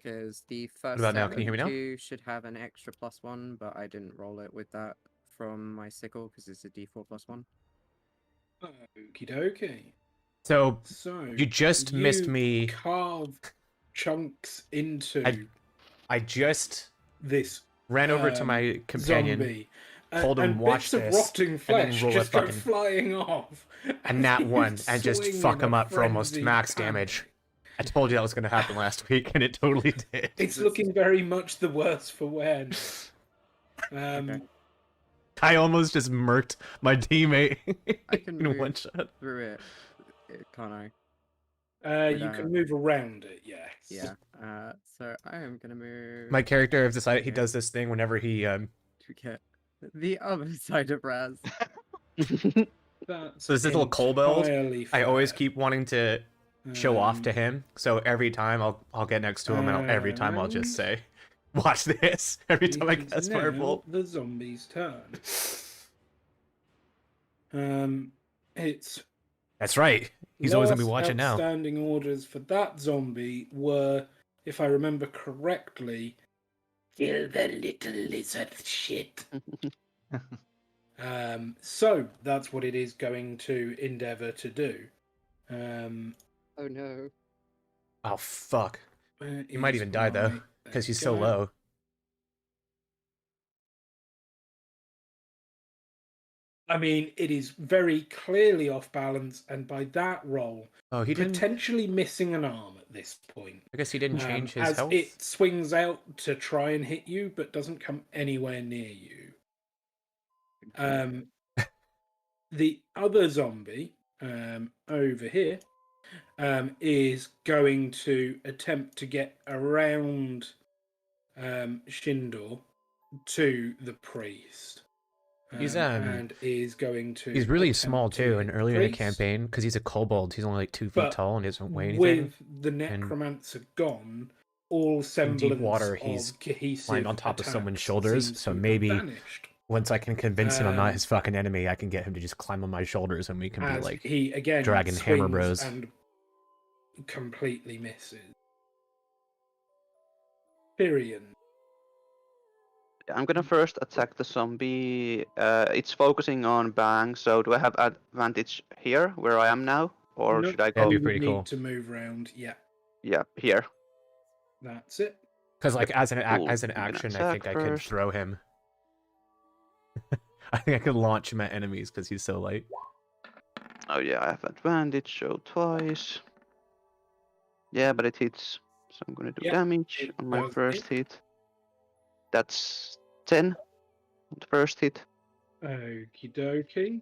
because the What first about now? set Can you hear me now? 2 should have an extra +1, but I didn't roll it with that from my sickle because it's a D4 +1. Okie dokie. So So you just missed me. Carve chunks into. I just this ran over to my companion, zombie, told him and watch bits of this, rotting flesh roll a just go fucking- flying off, and that you one, and just swing fuck in him a up for almost frenzied max panic. damage. I told you that was going to happen last week, and it totally did. It's looking very much the worse for wear. Okay. I almost just murked my teammate I can in move one shot. through it, can't I? You can move around it, yes. Yeah. So I am gonna move. My character has decided he Okay. does this thing whenever he to get the other side of Raz. That's So this little coal build, entirely I always fair. keep wanting to show off to him. So every time I'll get next to him, and every time I'll just say, "Watch this!" Every time I cast now Firebolt. the zombie's turn. It's That's right. He's always gonna be last watching now. outstanding orders for that zombie were, if I remember correctly, kill the little lizard shit. So that's what it is going to endeavour to do. Oh no. Oh fuck! where He might is even die though, my- because he's there so we go. low. I mean, it is very clearly off balance, and by that roll, Oh, he didn't. potentially missing an arm at this point. I guess he didn't change his as health. it swings out to try and hit you, but doesn't come anywhere near you. The other zombie over here is going to attempt to get around Shindor to the priest. He's and is going to. He's really attempt small to too, hit and earlier in the priest. campaign, because he's a kobold, he's only like 2 feet But tall and doesn't weigh anything. With the necromancer gone, all semblance deep water, of he's cohesive lying on top of someone's attacks shoulders, seems so to have maybe vanished. once I can convince him I'm not his fucking enemy, I can get him to just climb on my shoulders and we can be As like he again Dragon Hammer swings Bros. and completely misses. Tyrion. I'm gonna first attack the zombie. It's focusing on Bang, so do I have advantage here, where I am now? Or Nope, should I That'd go? be you pretty need cool. to move around. Yeah, Yeah, here. that's it. Because like as an Cool. as an You can action, I attack think I could first. throw him. I think I could launch him at enemies because he's so light. Oh yeah, I have advantage, so twice. Yeah, but it hits. So I'm gonna do Yeah, damage it on my does first hit. That's 10 on the first hit. Okie dokie.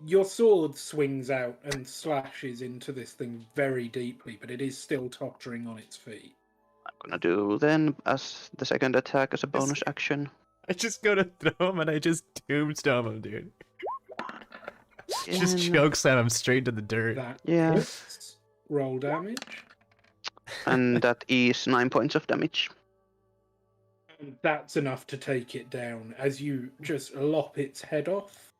Your sword swings out and slashes into this thing very deeply, but it is still tottering on its feet. I'm gonna do then as the second attack as a bonus action. I just go to throw him and I just tombstone him, dude. Just Again. chokeslam him straight to the dirt. That Yeah. hits. Roll damage. And that is 9 points of damage. And that's enough to take it down. As you just lop its head off,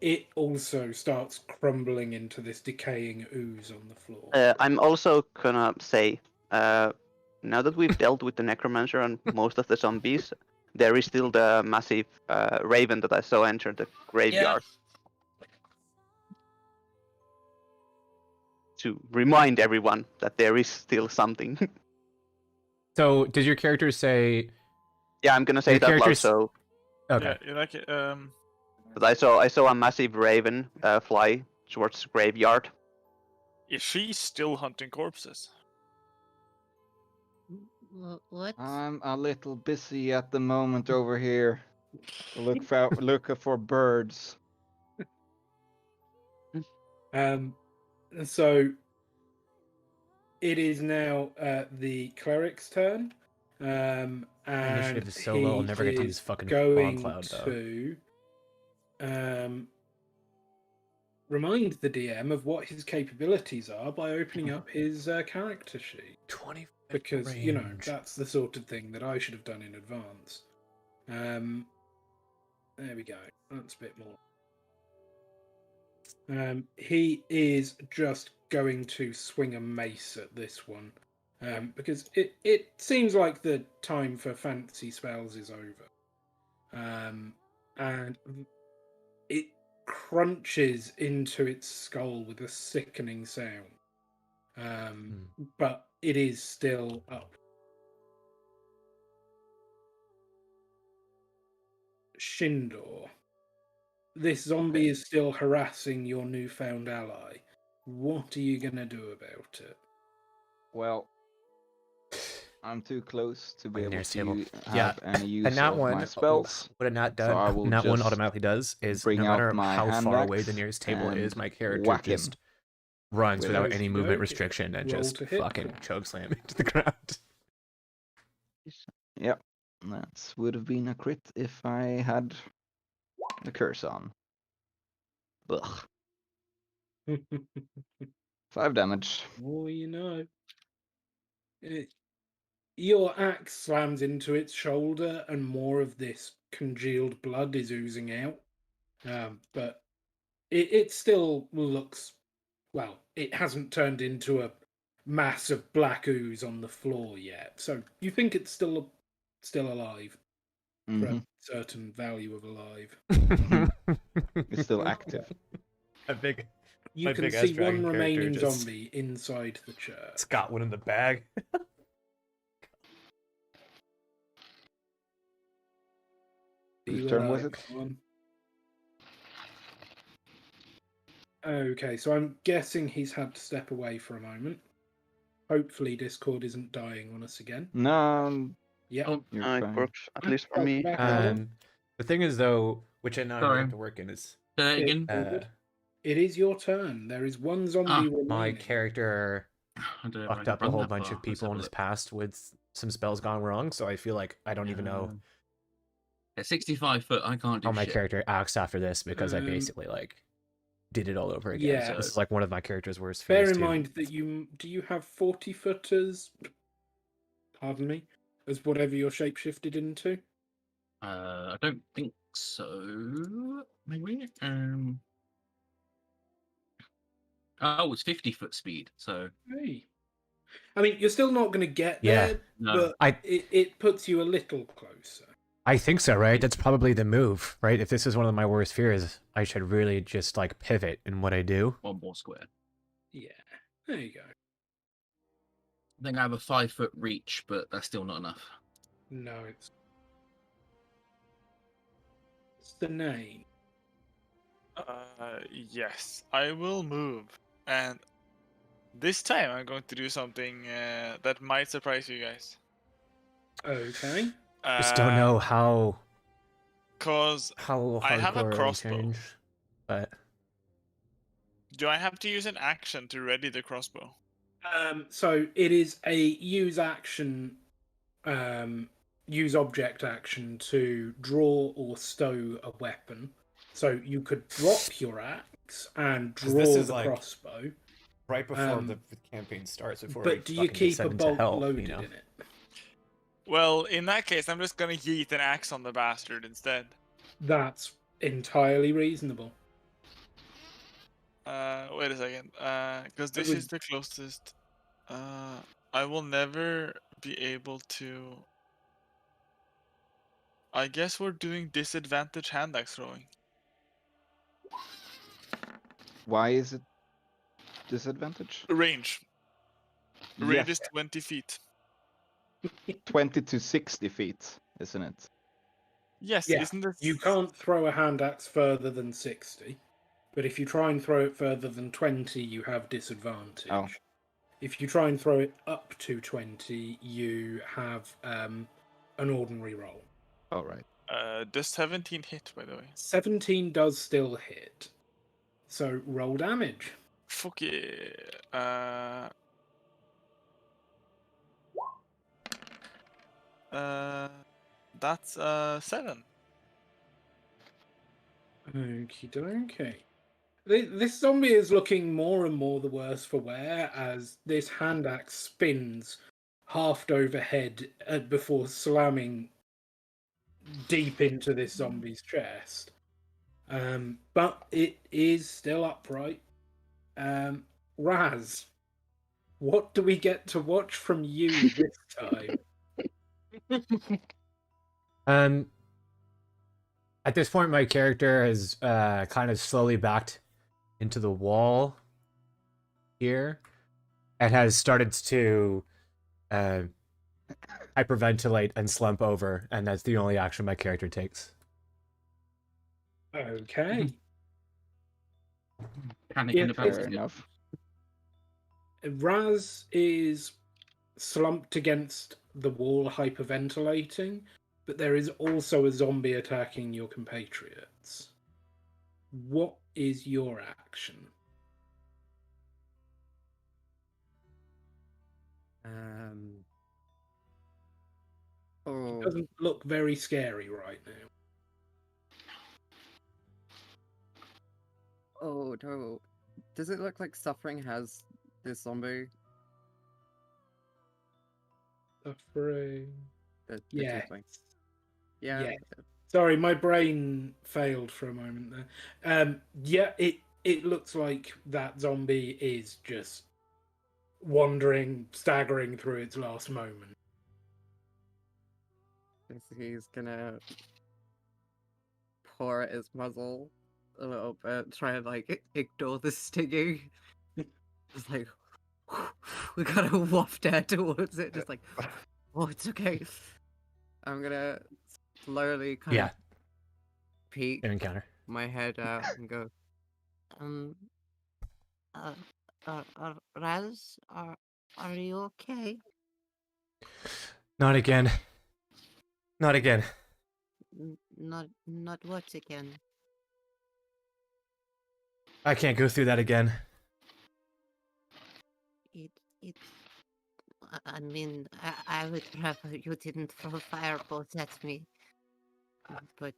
it also starts crumbling into this decaying ooze on the floor. I'm also gonna say, now that we've dealt with the necromancer and most of the zombies, there is still the massive raven that I saw enter the graveyard. To remind everyone that there is still something. So, did your character say? Yeah, I'm gonna say Your that loud. character's- So, Okay. Yeah, like but I saw a massive raven fly towards the graveyard. is she still hunting corpses? What? I'm a little busy at the moment over here. Look for birds. So it is now the cleric's turn. And Initiative is so low, I'll never get to he use is fucking going Fog Cloud, to remind the DM of what his capabilities are by opening up his character sheet. 20 Because, you know, range. that's the sort of thing that I should have done in advance. There we go. That's a bit more. He is just going to swing a mace at this one. Because it seems like the time for fancy spells is over. And it crunches into its skull with a sickening sound. But it is still up. Shindor, this zombie is still harassing your newfound ally. What are you gonna do about it? Well, I'm too close to be My able nearest to table. have any use And that of one, my spells. what a not so done, I will not one just automatically does is bring no out matter my how hand far away axe the nearest table is, and my character whack him just runs with without it. any movement Okey-dokey. restriction and Roll just to hit. fucking chokeslam into the ground. Yep, that would have been a crit if I had the curse on. Ugh. 5 damage. Oh, you know. Your axe slams into its shoulder, and more of this congealed blood is oozing out. But it still looks, well, it hasn't turned into a mass of black ooze on the floor yet. So you think it's still alive for a certain value of alive. It's still active. A big, You my can big-ass see dragon one character remaining just- zombie inside the church. It's got one in the bag. Whose turn was it? Okay, so I'm guessing he's had to step away for a moment. Hopefully Discord isn't dying on us again. No, Yeah. Oh, you're It fine. works, at least for me. Back on. The thing is, though, which I know I Sorry. have to work in, is say that again. It is your turn. There is one zombie remaining. my character I don't know if I fucked can up a run whole that bunch far. of Let's people have in a his look. past with some spells gone wrong, so I feel like I don't even know At 65 foot, I can't do how my shit. character acts after this because I basically like did it all over again. yeah. So this is like one of my character's worst Bear fears in too. mind that you have 40 footers, pardon me, as whatever you're shapeshifted into? I don't think so. Maybe. Oh, it's 50-foot speed. So Hey. I mean, you're still not going to get Yeah. there, no. but it puts you a little closer. I think so, right? That's probably the move, right? If this is one of my worst fears, I should really just like pivot in what I do. One more square. Yeah, there you go. I think I have a 5-foot reach, but that's still not enough. No, it's the name. Yes, I will move, and this time I'm going to do something that might surprise you guys. Okay. Just don't know how Cause I have a hardcore it'll crossbow. change, but do I have to use an action to ready the crossbow? So it is a use action, use object action to draw or stow a weapon. So you could drop your axe and 'Cause draw this is the like crossbow. right before Um, the campaign starts, before But do you keep a bolt loaded in it? Well, in that case, I'm just gonna yeet an axe on the bastard instead. That's entirely reasonable. Wait a second. Because this would- is the closest. I will never be able to. I guess we're doing disadvantage hand axe throwing. Why is it disadvantage? Range. Range Yes, is 20 feet. 20 to 60 feet, isn't it? Yes, Yeah, isn't it? You can't throw a hand axe further than 60, but if you try and throw it further than 20, you have disadvantage. Oh. If you try and throw it up to 20, you have an ordinary roll. All right. Does 17 hit, by the way? 17 does still hit. So roll damage. Fuck yeah. That's 7. Okie dokie. This zombie is looking more and more the worse for wear as this hand axe spins halved overhead before slamming deep into this zombie's chest. But it is still upright. Raz, what do we get to watch from you this time? At this point, my character has kind of slowly backed into the wall here and has started to hyperventilate and slump over, and that's the only action my character takes. Okay. Panic Yeah, in the fair Fair back. enough. Raz is slumped against the wall, hyperventilating, but there is also a zombie attacking your compatriots. What is your action? Oh, It doesn't look very scary right now. oh no. Does it look like Suffering has this zombie? Suffering. The Yeah. tiefling? Yeah. Yeah. Sorry, my brain failed for a moment there. Yeah, it looks like that zombie is just wandering, staggering through its last moment. He's gonna pour at his muzzle a little bit, try and like ignore the stinging. Just like we gotta waft air towards it, just like, oh, it's okay. I'm gonna slowly kind Yeah, of peek an encounter. my head out and go, um, Raz, are you okay? Not again. Not again. Not what again? I can't go through that again. It. I mean, I would rather you didn't throw fireballs at me, but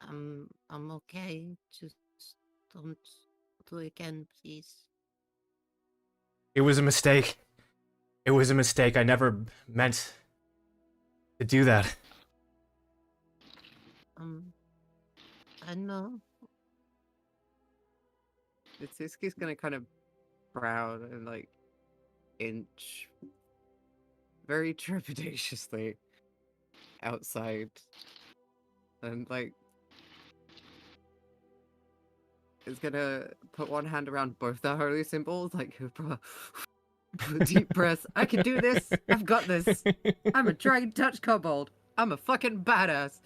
I'm okay. Just don't do it again, please. It was a mistake. It was a mistake. I never meant to do that. I know. Itsuki's gonna kind of frown and like inch very trepidatiously outside, and like is gonna put one hand around both the holy symbols, like deep breaths. I can do this. I've got this. I'm a dragon touch kobold. I'm a fucking badass.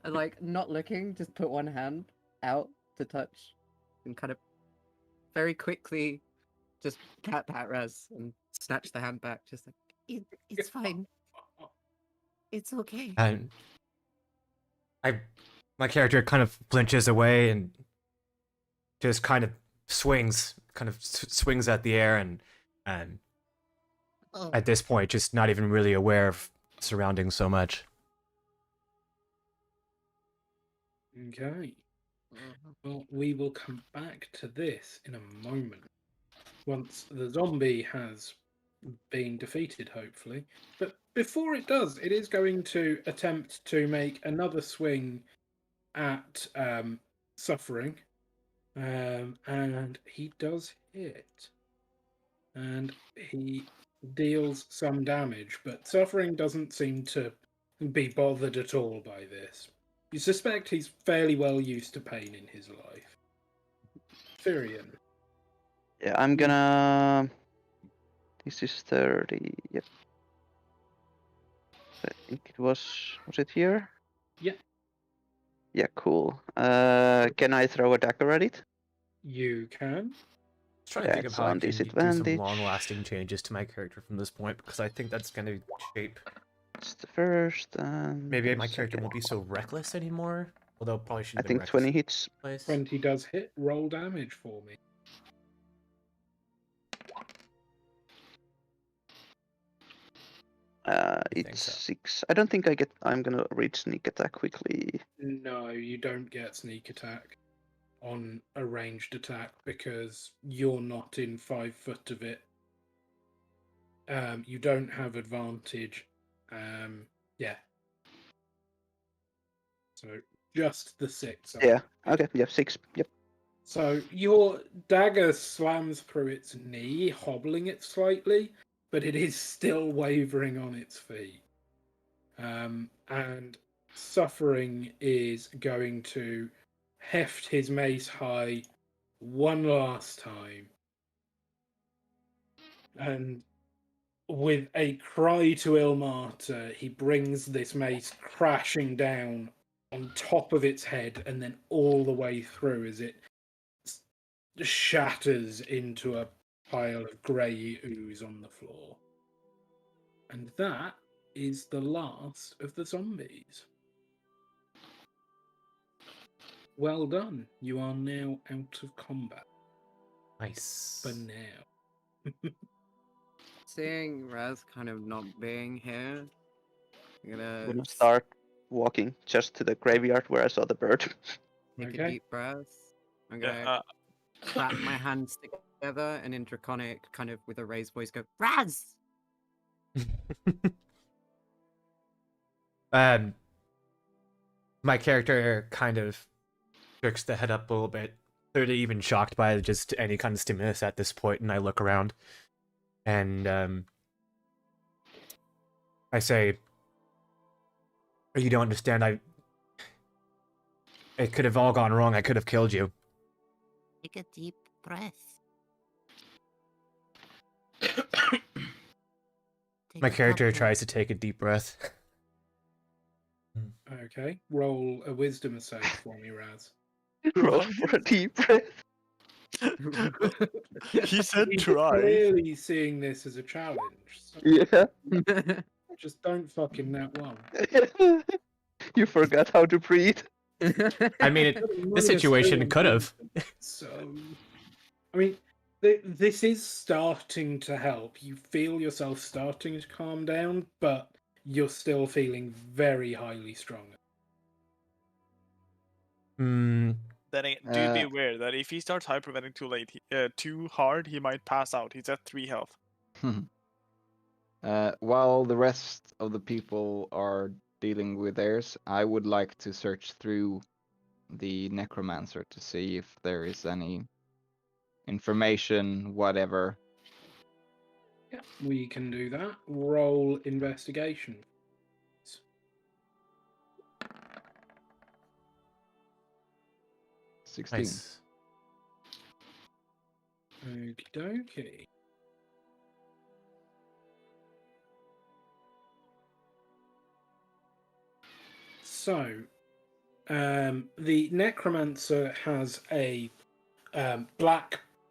And like not looking, just put one hand out to touch, and kind of very quickly just pat Raz and snatch the hand back. Just like it's fine. It's okay. And my character kind of flinches away and just kind of swings at the air and Oh. at this point just not even really aware of surroundings so much. Okay. Well, we will come back to this in a moment. Once the zombie has been defeated, hopefully. But before it does, it is going to attempt to make another swing at Suffering. And he does hit. And he deals some damage, but Suffering doesn't seem to be bothered at all by this. You suspect he's fairly well used to pain in his life. Firion. Yeah, I'm gonna. This is 30. Yep. I think it was. Was it here? Yeah. Yeah, cool. Can I throw a dagger at it? You can. Trying to think of That's how I on can do some disadvantage. long-lasting changes to my character from this point, because I think that's going to shape. It's the first and. Maybe the my character second. won't be so reckless anymore. Although probably I shouldn't. think 20 hits. 20 does hit. Roll damage for me. think It's so. 6. I don't think I'm gonna reach sneak attack quickly. No, you don't get sneak attack on a ranged attack because you're not in 5 foot of it. You don't have advantage. Yeah. So just the 6. Yeah. Okay. Yeah. 6. Yep. So your dagger slams through its knee, hobbling it slightly, but it is still wavering on its feet. And Suffering is going to heft his mace high one last time. And with a cry to Ilmata, he brings this mace crashing down on top of its head and then all the way through as it shatters into a pile of grey ooze on the floor. And that is the last of the zombies. Well done. You are now out of combat Nice. for now. Seeing Raz kind of not being here, I'm I'm gonna gonna start walking just to the graveyard where I saw the bird. take Okay. a deep breath. I'm gonna Yeah, clap my hands together and in Draconic, kind of with a raised voice, go, Raz! My character kind of jerks the head up a little bit, clearly even shocked by just any kind of stimulus at this point, and I look around, and I say, "You don't understand. It could have all gone wrong. I could have killed you." Take a deep breath. My character tries to take a deep breath. Okay. Roll a wisdom save for me, Raz. Roll for a deep breath. he said He's try. clearly seeing this as a challenge. So Yeah. just don't fucking that one. You forgot how to breathe. I mean, this situation could have. So, I mean, this is starting to help. You feel yourself starting to calm down, but you're still feeling very highly strong. Hmm. Then do be aware that if he starts hyperventilating too late, too hard, he might pass out. He's at 3 health. While the rest of the people are dealing with theirs, I would like to search through the necromancer to see if there is any information, whatever. Yeah, we can do that. Roll investigation. 16. Nice. Okie dokie. So, the necromancer has a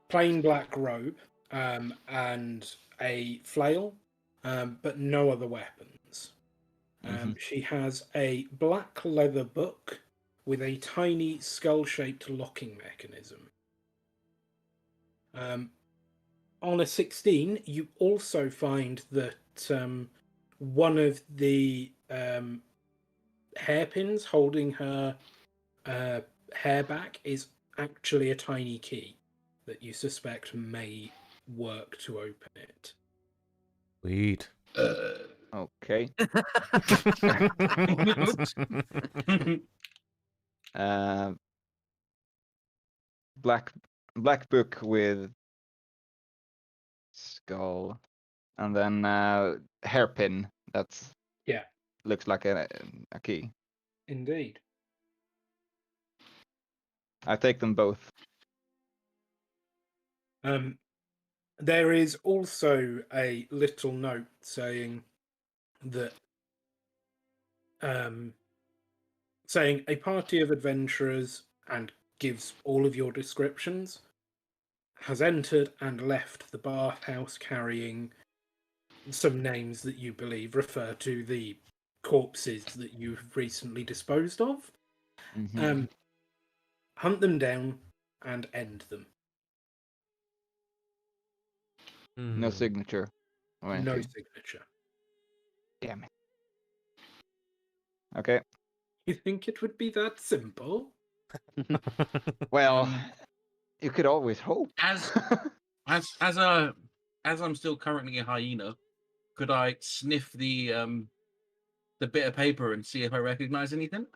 plain black robe, and a flail, but no other weapons. She has a black leather book with a tiny skull-shaped locking mechanism. On a 16, you also find that one of the hairpins holding her hair back is actually a tiny key that you suspect may work to open it. Sweet. Okay. Black book with skull, and then hairpin. That's Yeah, looks like a key. indeed. I take them both. There is also a little note saying that saying a party of adventurers, and gives all of your descriptions, has entered and left the bathhouse carrying some names that you believe refer to the corpses that you've recently disposed of. Mhm. Hunt them down and end them. No Hmm. signature or No anything. signature. Damn it. Okay. You think it would be that simple? Well, Um, you could always hope. As I'm still currently a hyena, could I sniff the bit of paper and see if I recognize anything?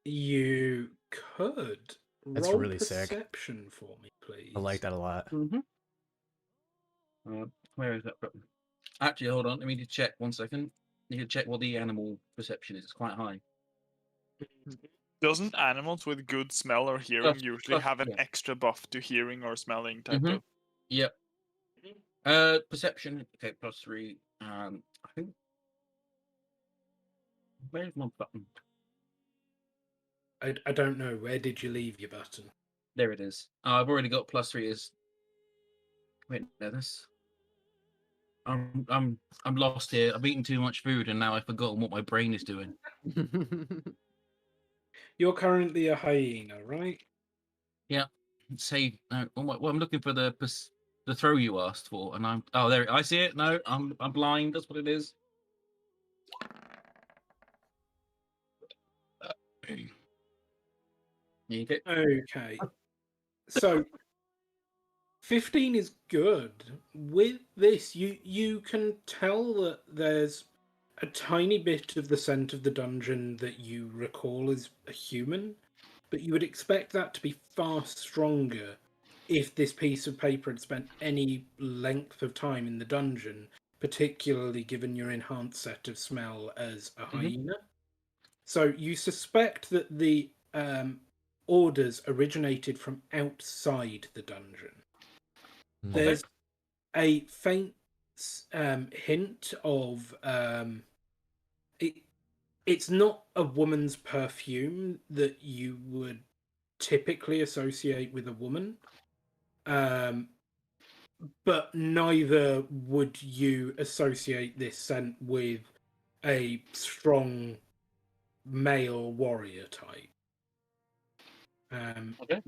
You could That's roll really sick. perception for me, please. I like that a lot. Mm-hmm. Where is that button? Actually, hold on. Let me just check 1 second. You can check what the animal perception is. It's quite high. Doesn't animals with good smell or hearing Plus- usually plus- have an yeah. extra buff to hearing or smelling type Mhm. of? Yep. Perception. Okay, +3. I think. Where's my button? I don't know. Where did you leave your button? There it is. I've already got +3 as. Wait, no, that's. I'm lost here. I've eaten too much food and now I've forgotten what my brain is doing. You're currently a hyena, right? Say no. Well, I'm looking for the throw you asked for, and I'm. Oh, there. I see it. No, I'm blind. That's what it is. There you go. Okay. So 15 is good. With this, you can tell that there's a tiny bit of the scent of the dungeon that you recall as a human, but you would expect that to be far stronger if this piece of paper had spent any length of time in the dungeon, particularly given your enhanced set of smell as a hyena. So you suspect that the orders originated from outside the dungeon. There's a faint hint of it's not a woman's perfume that you would typically associate with a woman, but neither would you associate this scent with a strong male warrior type. Okay.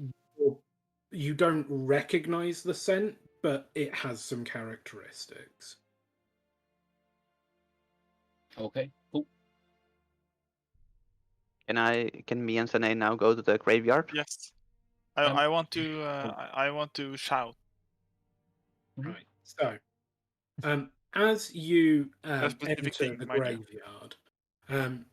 You don't recognize the scent, but it has some characteristics. Okay. Cool. Can me and Sane now go to the graveyard? Yes. Um, I want to. I want to shout. Right. So, as you specific enter thing, the mind you. graveyard,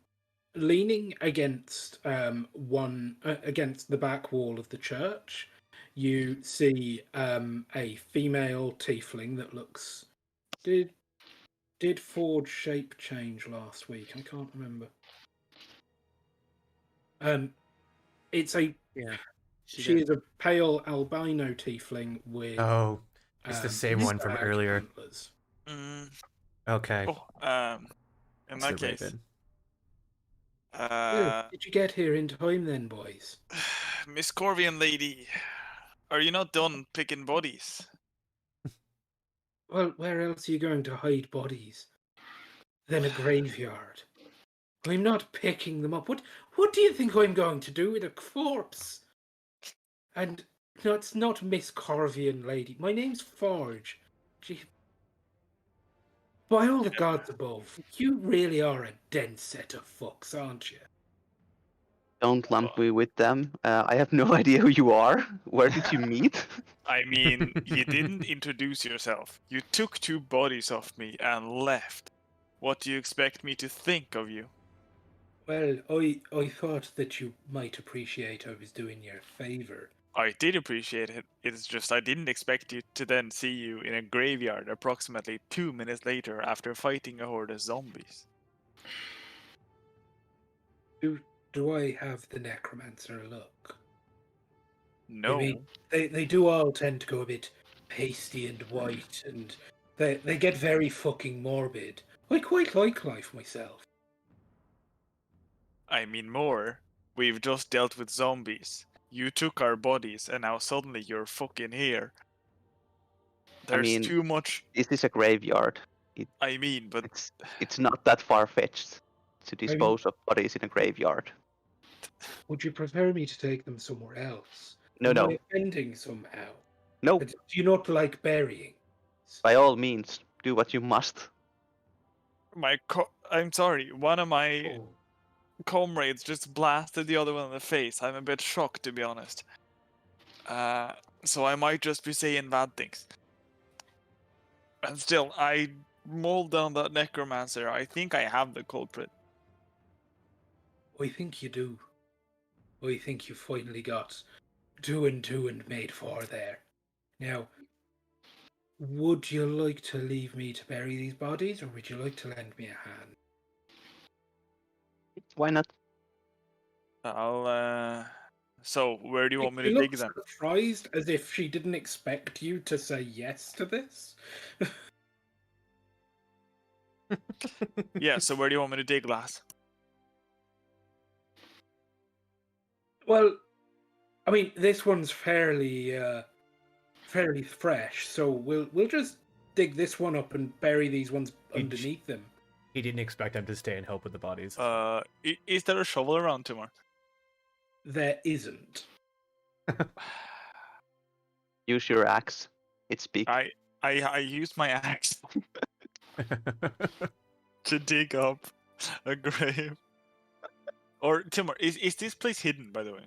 leaning against against the back wall of the church, you see a female tiefling that looks. Did Ford shape change last week? I can't remember. It's a Yeah. she is a pale albino tiefling with Oh, it's the same one from stag earlier. antlers. Mm, Okay. oh, in It's that the case, Raven. Well, did you get here in time then, boys? Miss Corvian lady, are you not done picking bodies? Well, where else are you going to hide bodies than a graveyard? I'm not picking them up. What do you think I'm going to do with a corpse? And no, it's not Miss Corvian lady. My name's Forge. Gee. By all the gods above, you really are a dense set of fucks, aren't you? Don't lump me with them. I have no idea who you are. Where did you meet? I mean, you didn't introduce yourself. You took 2 bodies off me and left. What do you expect me to think of you? Well, I thought that you might appreciate I was doing you a favour. I did appreciate it. It's just I didn't expect you to then see you in a graveyard approximately 2 minutes later after fighting a horde of zombies. Do I have the necromancer look? No. I mean, they do all tend to go a bit pasty and white, and they get very fucking morbid. I quite like life myself. I mean more. We've just dealt with zombies. You took our bodies and now suddenly you're fucking here. There's mean, too much. This is a graveyard. I mean, but It's not that far-fetched to dispose of bodies in a graveyard. Would you prefer me to take them somewhere else? No, Am no. I offending somehow? No, Do you not like burying? by all means, do what you must. I'm sorry, one of my Oh, comrades just blasted the other one in the face. I'm a bit shocked, to be honest. So I might just be saying bad things. And still, I mulled down that necromancer. I think I have the culprit. I think you do. I think you finally got 2 and 2 and made 4 there. Now, would you like to leave me to bury these bodies, or would you like to lend me a hand? Why not? I'll. So where do you want me to She dig looks them? surprised, as if she didn't expect you to say yes to this. Yeah. So where do you want me to dig, lass? Well, I mean, this one's fairly fresh, so we'll just dig this one up and bury these ones underneath them. He didn't expect them to stay and help with the bodies. Is there a shovel around, Timur? There isn't. Use your axe. It's big. I used my axe to dig up a grave. Or Timur, is this place hidden, by the way?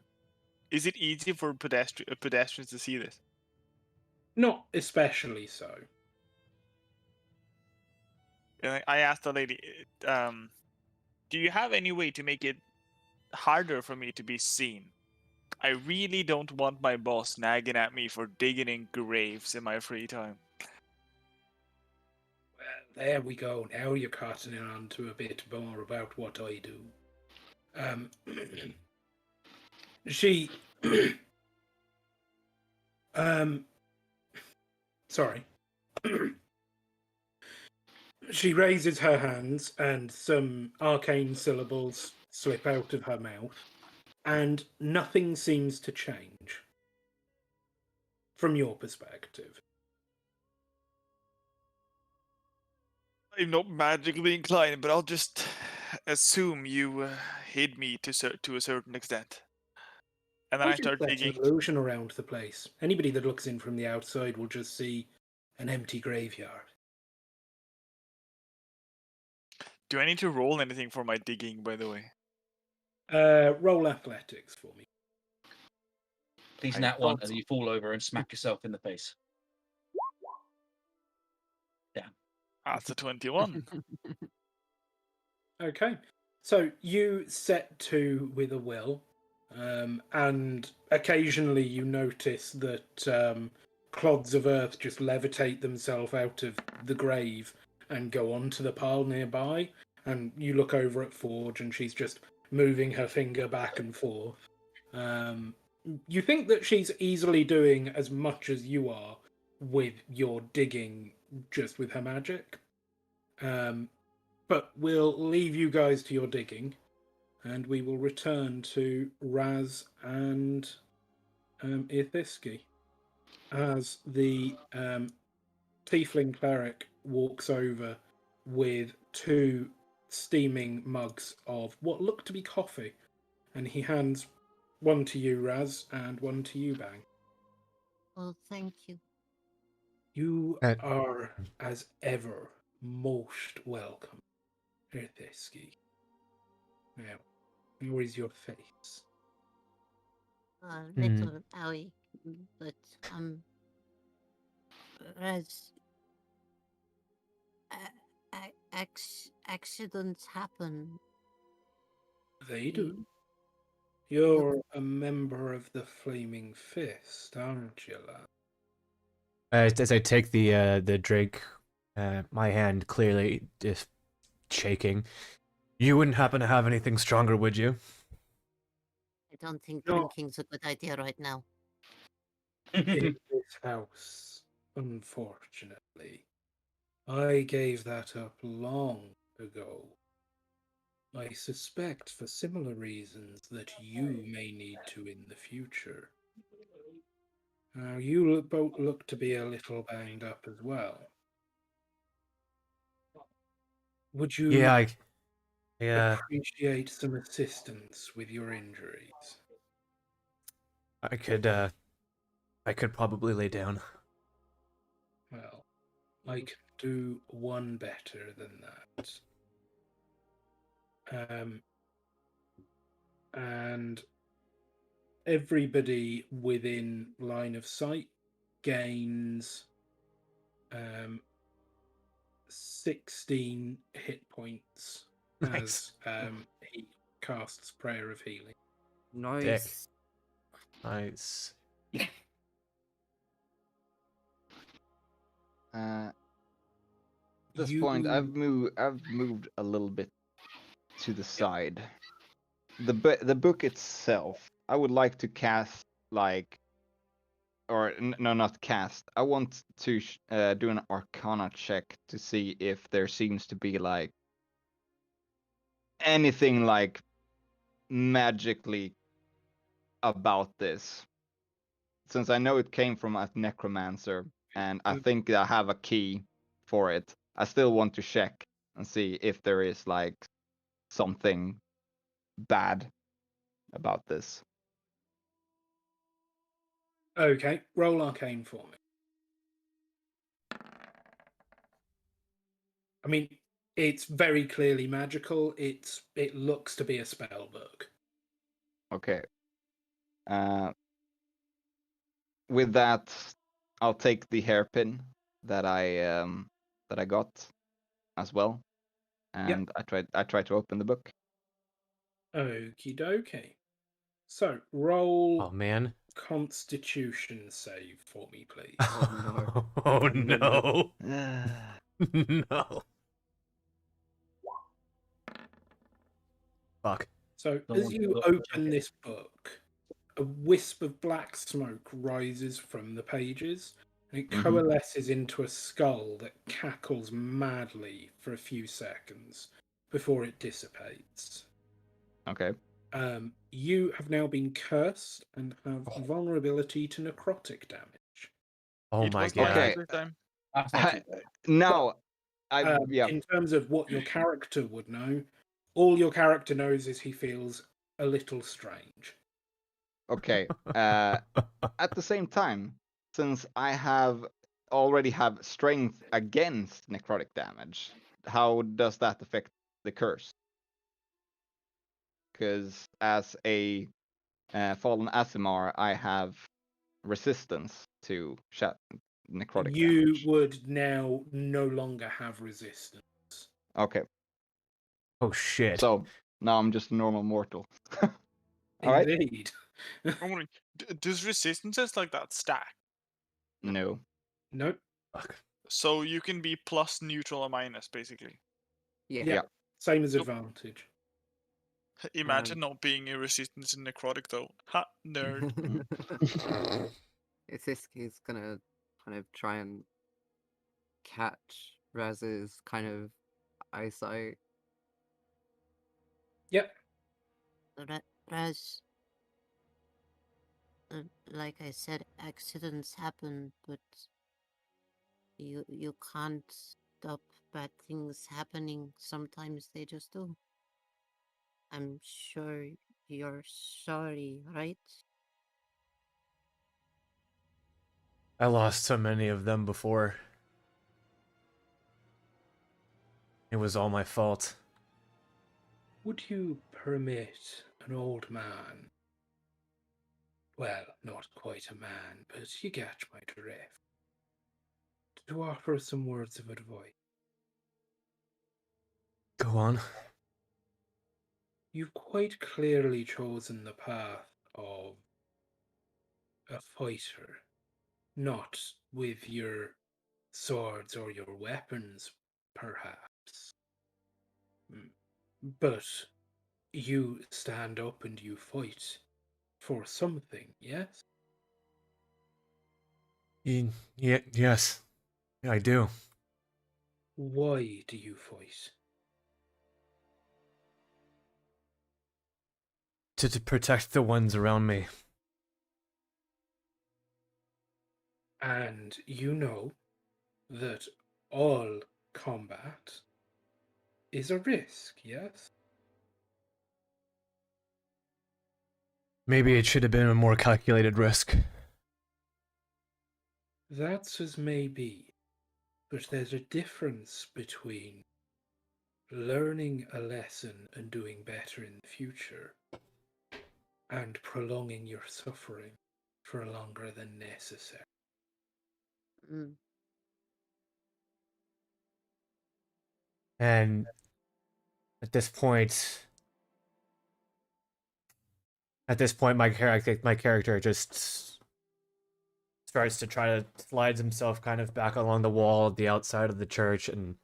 Is it easy for pedestrians to see this? Not especially so. And I asked the lady, do you have any way to make it harder for me to be seen? I really don't want my boss nagging at me for digging in graves in my free time. Well, there we go. Now you're cutting it on to a bit more about what I do. She sorry. She raises her hands and some arcane syllables slip out of her mouth, and nothing seems to change from your perspective. I'm not magically inclined, but I'll just assume you hid me to a certain extent. And then I start That's digging. an illusion around the place. Anybody that looks in from the outside will just see an empty graveyard. Do I need to roll anything for my digging, by the way? Roll athletics for me. Please I nat one, thought and so. you fall over and smack yourself in the face. That's a 21. Okay. So you set to with a will, and occasionally you notice that clods of earth just levitate themselves out of the grave and go onto the pile nearby. And you look over at Forge, and she's just moving her finger back and forth. You think that she's easily doing as much as you are with your digging, just with her magic. But we'll leave you guys to your digging, and we will return to Raz and Ithiski as the tiefling cleric walks over with 2 steaming mugs of what look to be coffee, and he hands one to you, Raz, and one to you, Bang. Oh, thank you. You Uh, are, as ever, most welcome, Ithiski. Now, where is your face? A little owie, but as accidents happen. They do. You're a member of the Flaming Fist, aren't you, lad? As I take the drink, my hand clearly just shaking. You wouldn't happen to have anything stronger, would you? I don't think No. drinking's a good idea right now. In this house, unfortunately. I gave that up long ago. I suspect for similar reasons that you may need to in the future. Now, you both look to be a little banged up as well. Would you Yeah, appreciate some assistance with your injuries? I could probably lay down. Well, I can do one better than that. And everybody within line of sight gains 16 hit points Nice. as he casts Prayer of Healing. Nice. Nice. At this point, I've moved a little bit to the side. The book itself, I would like to cast like, or no, not cast. I want to do an Arcana check to see if there seems to be like anything like magically about this. Since I know it came from a necromancer, and I think I have a key for it, I still want to check and see if there is like something bad about this. Okay, roll Arcane for me. I mean, it's very clearly magical. It looks to be a spell book. Okay. With that, I'll take the hairpin that I got as well, and I try to open the book. Okie dokie. So roll Oh man. Constitution save for me, please. Oh no. Oh no. No. Fuck. So Don't as want you to open check it. this book, a wisp of black smoke rises from the pages, and it coalesces into a skull that cackles madly for a few seconds before it dissipates. Okay. You have now been cursed and have vulnerability to necrotic damage. Oh It my was not god. Okay. this time. That's not too bad. Now, yeah. In terms of what your character would know, all your character knows is he feels a little strange. Okay. At the same time, since I already have strength against necrotic damage, how does that affect the curse? Because as a fallen Asimar, I have resistance to necrotic You damage. would now no longer have resistance. Okay, Oh shit. so now I'm just a normal mortal. All right. Indeed. I'm wondering, does resistances like that stack? No. Nope. Fuck. So you can be plus, neutral, or minus, basically. Yeah. Yeah. Same as Nope. advantage. Imagine not being a resistance in necrotic, though. Ha, nerd. He's gonna kind of try and catch Raz's kind of eyesight. Yep. Raz, like I said, accidents happen, but you can't stop bad things happening. Sometimes they just do. I'm sure you're sorry, right? I lost so many of them before. It was all my fault. Would you permit an old man, well, not quite a man, but you get my drift, to offer some words of advice? Go on. You've quite clearly chosen the path of a fighter, not with your swords or your weapons, perhaps. But you stand up and you fight for something, yes? Yeah, yes. I do. Why do you fight? To protect the ones around me. And you know that all combat is a risk, yes? Maybe it should have been a more calculated risk. That's as may be, but there's a difference between learning a lesson and doing better in the future and prolonging your suffering for longer than necessary. Mm. And at this point, At this point, my character just starts to try to slides himself kind of back along the wall at the outside of the church and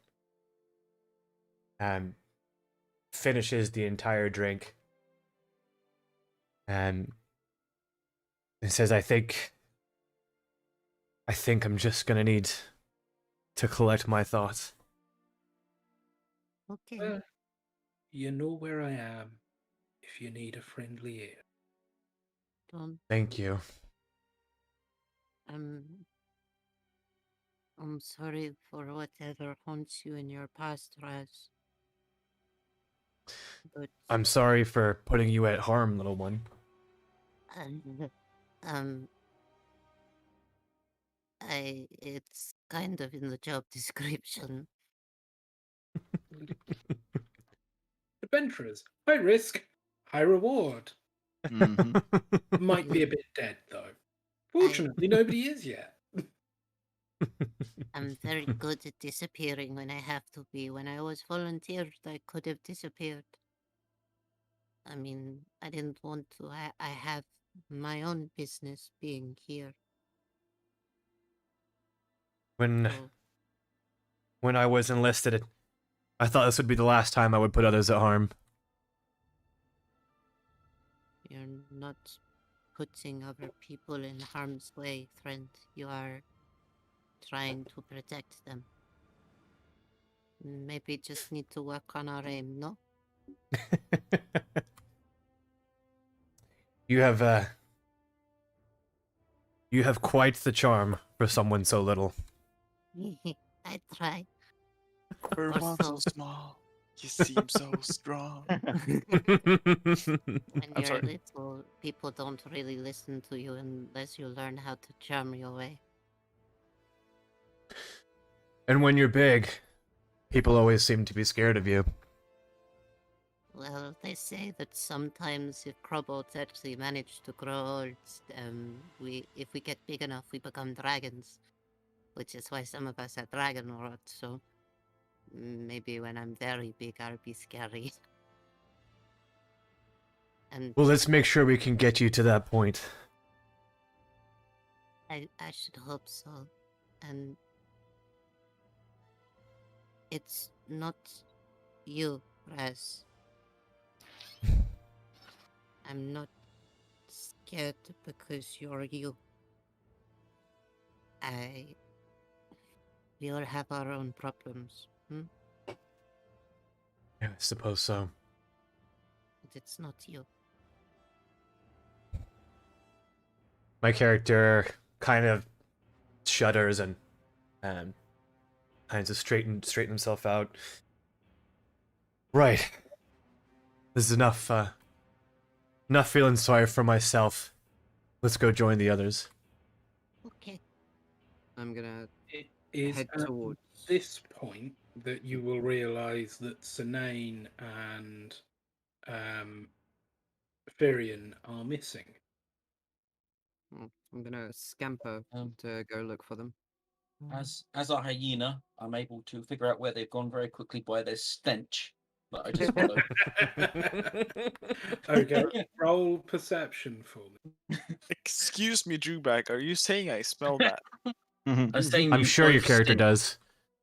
finishes the entire drink. And he says, I think I'm just gonna need to collect my thoughts. Okay. Well, you know where I am if you need a friendly ear. Don't. Thank you. I'm sorry for whatever haunts you in your past, Raz. But I'm sorry for putting you at harm, little one. um, it's kind of in the job description. Adventurers, high risk, high reward. Mhm. Might be a bit dead though. Fortunately, nobody is yet. I'm very good at disappearing when I have to be. When I was volunteered, I could have disappeared. I mean, I didn't want to. I have my own business being here. When So when I was enlisted, I thought this would be the last time I would put others at harm. you're not putting other people in harm's way, friend. You are trying to protect them. Maybe just need to work on our aim, no? You have quite the charm for someone so little. I try. For Or one so so. small, you seem so strong. When I'm you're sorry. little, people don't really listen to you unless you learn how to charm your way. And when you're big, people always seem to be scared of you. Well, they say that sometimes if kobolds actually manage to grow old, if we get big enough, we become dragons. Which is why some of us are dragon rot, so maybe when I'm very big, I'll be scary. And Well, let's make sure we can get you to that point. I should hope so. And it's not you, Raz. I'm not scared because you're you. We all have our own problems, Yeah, I suppose so. but it's not you. My character kind of shudders and kind of straighten himself out. Right. This is enough. Enough feeling sorry for myself. Let's go join the others. Okay. I'm gonna It is head at towards. this point that you will realise that Sinane and Firion are missing. I'm gonna scamper to go look for them. As a hyena, I'm able to figure out where they've gone very quickly by their stench. But I just follow. Okay, roll perception for me. Excuse me, Drewback, are you saying I smell that? Mhm. I'm saying I'm you sure your both character stink. does.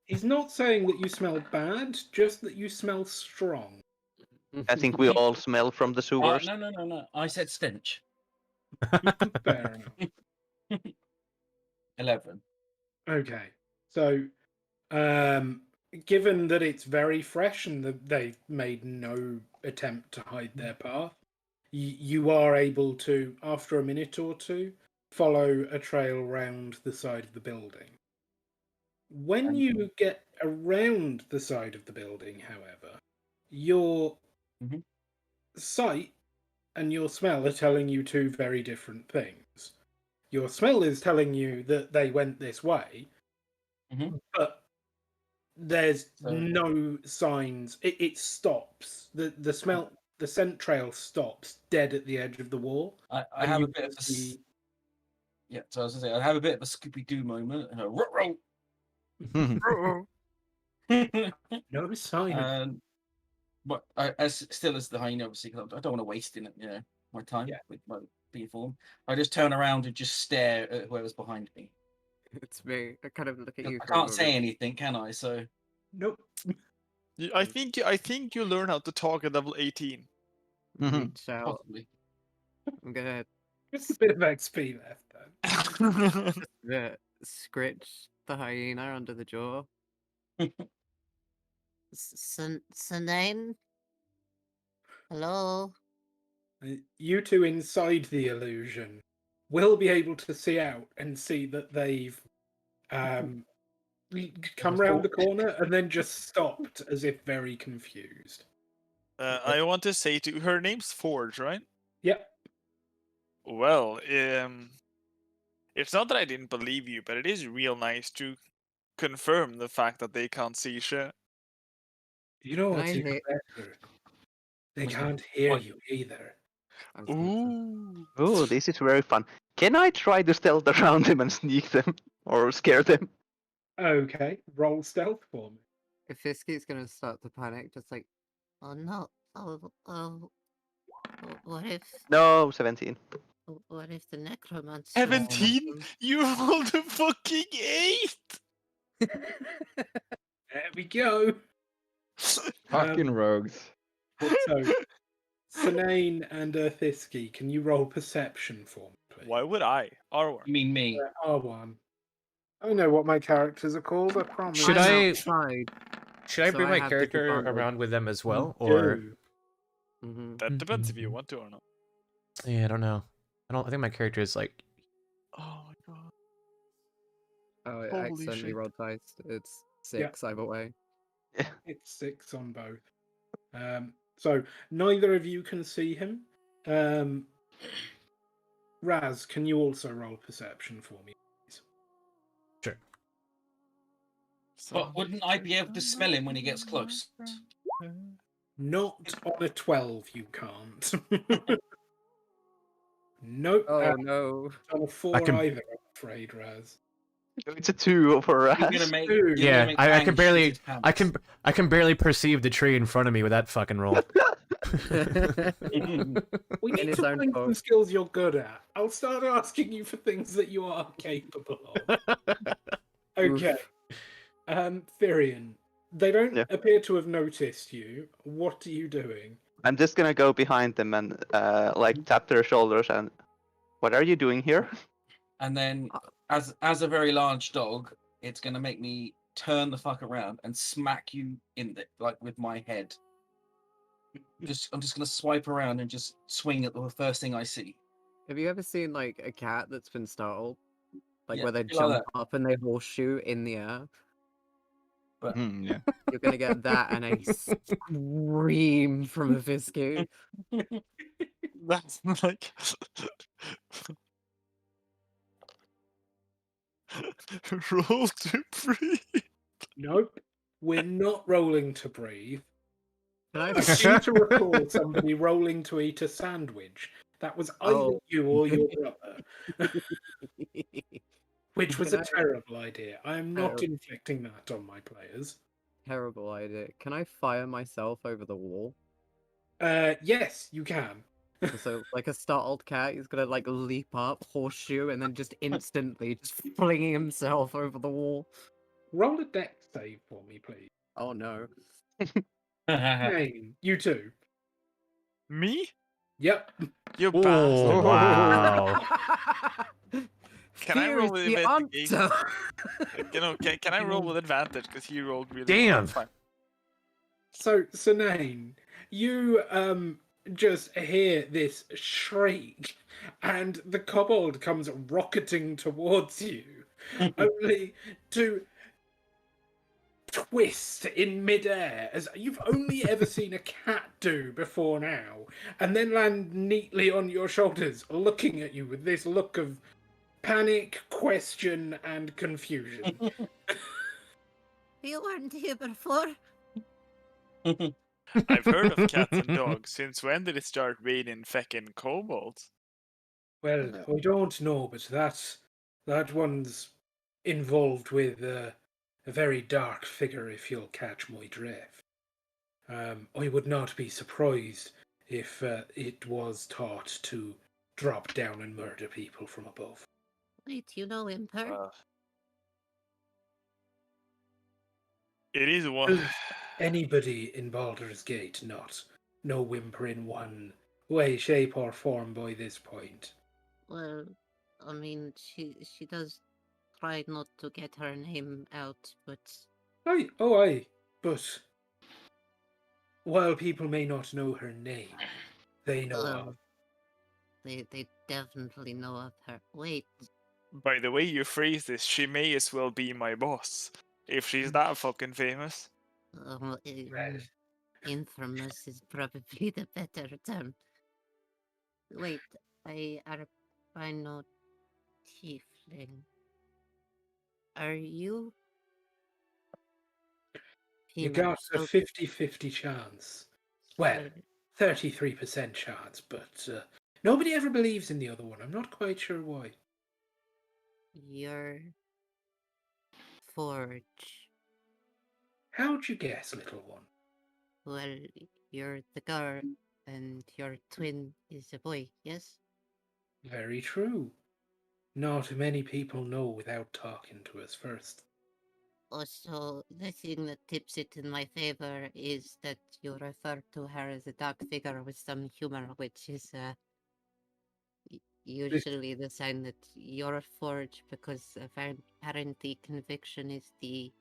He's not saying that you smell bad, just that you smell strong. I think we all smell from the sewers. No. I said stench. Fair enough. 11. Okay, so given that it's very fresh and that they made no attempt to hide their path, you are able to, after a minute or two, follow a trail round the side of the building. When you get around the side of the building, however, your Mhm. sight and your smell are telling you two very different things. Your smell is telling you that they went this way, Mhm. but there's So- no signs. It stops. The smell, the scent trail stops dead at the edge of the wall. I and have you a bit of a can see- yeah. So I was gonna say I have a bit of a Scooby Doo moment. And a ruh-roh. no sign of But as still as the hyena, obviously, 'cause I don't want to waste it. You know, my time Yeah. with my bee form. I just turn around and just stare at whoever's behind me. It's me. I kind of look at 'Cause you I for a can't say moment. anything, can I? So Nope. I think you learn how to talk at level 18. Mhm. Reach out. possibly. I'm gonna Just a bit of XP left then. scritch the hyena under the jaw. Sanane? Hello? You two inside the illusion will be able to see out and see that they've come round the corner and then just stopped as if very confused. I want to say to her name's Forge, right? Yep. Well, it's not that I didn't believe you, but it is real nice to confirm the fact that they can't see shit. You know Can what's I even hit- better? They What's that? can't hear What? you either. I was gonna say. Ooh. Oh, this is very fun. Can I try to stealth around them and sneak them or scare them? Okay, roll stealth for me. If Fisky's gonna start to panic, just like, Oh no. What if No, 17. what if the necromancer 17? them. You rolled a fucking 8! There we go. Fucking rogues. So, Sinane and Thisky, can you roll perception for me, please? Why would I? R1. You mean me? R1. I know what my characters are called, I promise. Should I'm I- outside. Should I So bring I my have character disadvantage. around with them as You well, or do. Mm-hmm. That depends if you want to or not. yeah, I don't know. I think my character is like Oh my god. Oh, I Holy accidentally shit. rolled dice. It's Yeah. 6 either way. It's 6 on both. So neither of you can see him. Raz, can you also roll perception for me? sure. But wouldn't I be able to smell him when he gets close? Not on a 12, you can't. Nope. Oh no. On a 4 can- either, I'm afraid, Raz. It's a 2 for You're us. gonna make. Dude. You're gonna Yeah, make I Bang can shit barely his I pants. can barely perceive the tree in front of me with that fucking roll. We In need his to own find some fault. skills you're good at. I'll start asking you for things that you are capable of. Okay. Therian, they don't Yeah. appear to have noticed you. What are you doing? I'm just gonna go behind them and like tap their shoulders and what are you doing here? And then, as a very large dog, it's gonna make me turn the fuck around and smack you in the like with my head. I'm just gonna swipe around and just swing at the first thing I see. Have you ever seen like a cat that's been startled? Like Yeah, where they be like jump up and they horseshoe in the air? Yeah. You're gonna get that and a scream from a Fisky. That's like. Roll to breathe. Nope. We're not rolling to breathe. Can I I seem to recall somebody rolling to eat a sandwich. That was either Oh. you or your brother, which was Can a I- terrible idea. I am not Terrible. inflicting that on my players. Terrible idea. Can I fire myself over the wall? Yes, you can. So like a startled cat, he's gonna like leap up, horseshoe, and then just instantly just flinging himself over the wall. Roll a dex save for me, please. Oh no. Name, you too. Me? Yep. You Oh bastard. wow! Can I roll with Fear is the investigation? answer. Can I roll with advantage? Because he rolled really Damn. well. Fine. So, Sinane, you just hear this shriek, and the kobold comes rocketing towards you, only to twist in midair, as you've only ever seen a cat do before now, and then land neatly on your shoulders, looking at you with this look of panic, question, and confusion. You weren't here before. I've heard of cats and dogs. Since when did it start raining feckin' kobolds? Well, we don't know, but that one's involved with a very dark figure, if you'll catch my drift. I would not be surprised if it was taught to drop down and murder people from above. Wait, you know Imper? Uh, it is one. Well, anybody in Baldur's Gate not no whimper in one way, shape, or form by this point. Well, I mean, she does try not to get her name out, but Aye, but while people may not know her name, they know of. they definitely know of her. Wait, By the way you phrase this, she may as well be my boss. If she's that fucking famous. Right. infamous is probably the better term. Wait, I albino tiefling. Are you You female? got a So, 50-50 chance. Well, 33% chance, but nobody ever believes in the other one. I'm not quite sure why. you're Forge. How'd you guess, little one? Well, you're the girl, and your twin is a boy, yes? Very true. Not many people know without talking to us first. Also, the thing that tips it in my favor is that you refer to her as a dark figure with some humor, which is usually the sign that you're Forge, because apparently conviction is the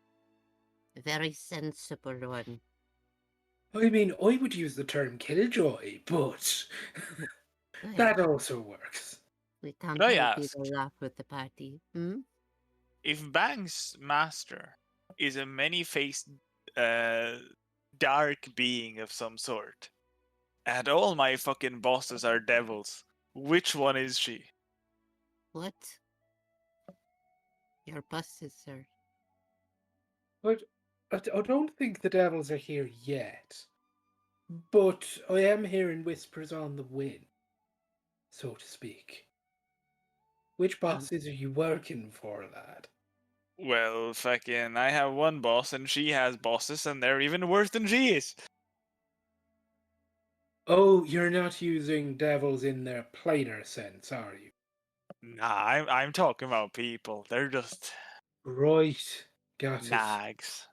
very sensible one. I mean, I would use the term killjoy, but that also works. We can't Could I all be ask? the laugh with the party. Hmm? If Bang's master is a many-faced, dark being of some sort, and all my fucking bosses are devils, which one is she? What? Your buses, sir. But I don't think the devils are here yet. But I am hearing whispers on the wind, so to speak. Which bosses are you working for, lad? Well, fucking, I have one boss and she has bosses and they're even worse than she is. Oh, you're not using devils in their plainer sense, are you? Nah, I'm talking about people. They're just Right, got it. nags.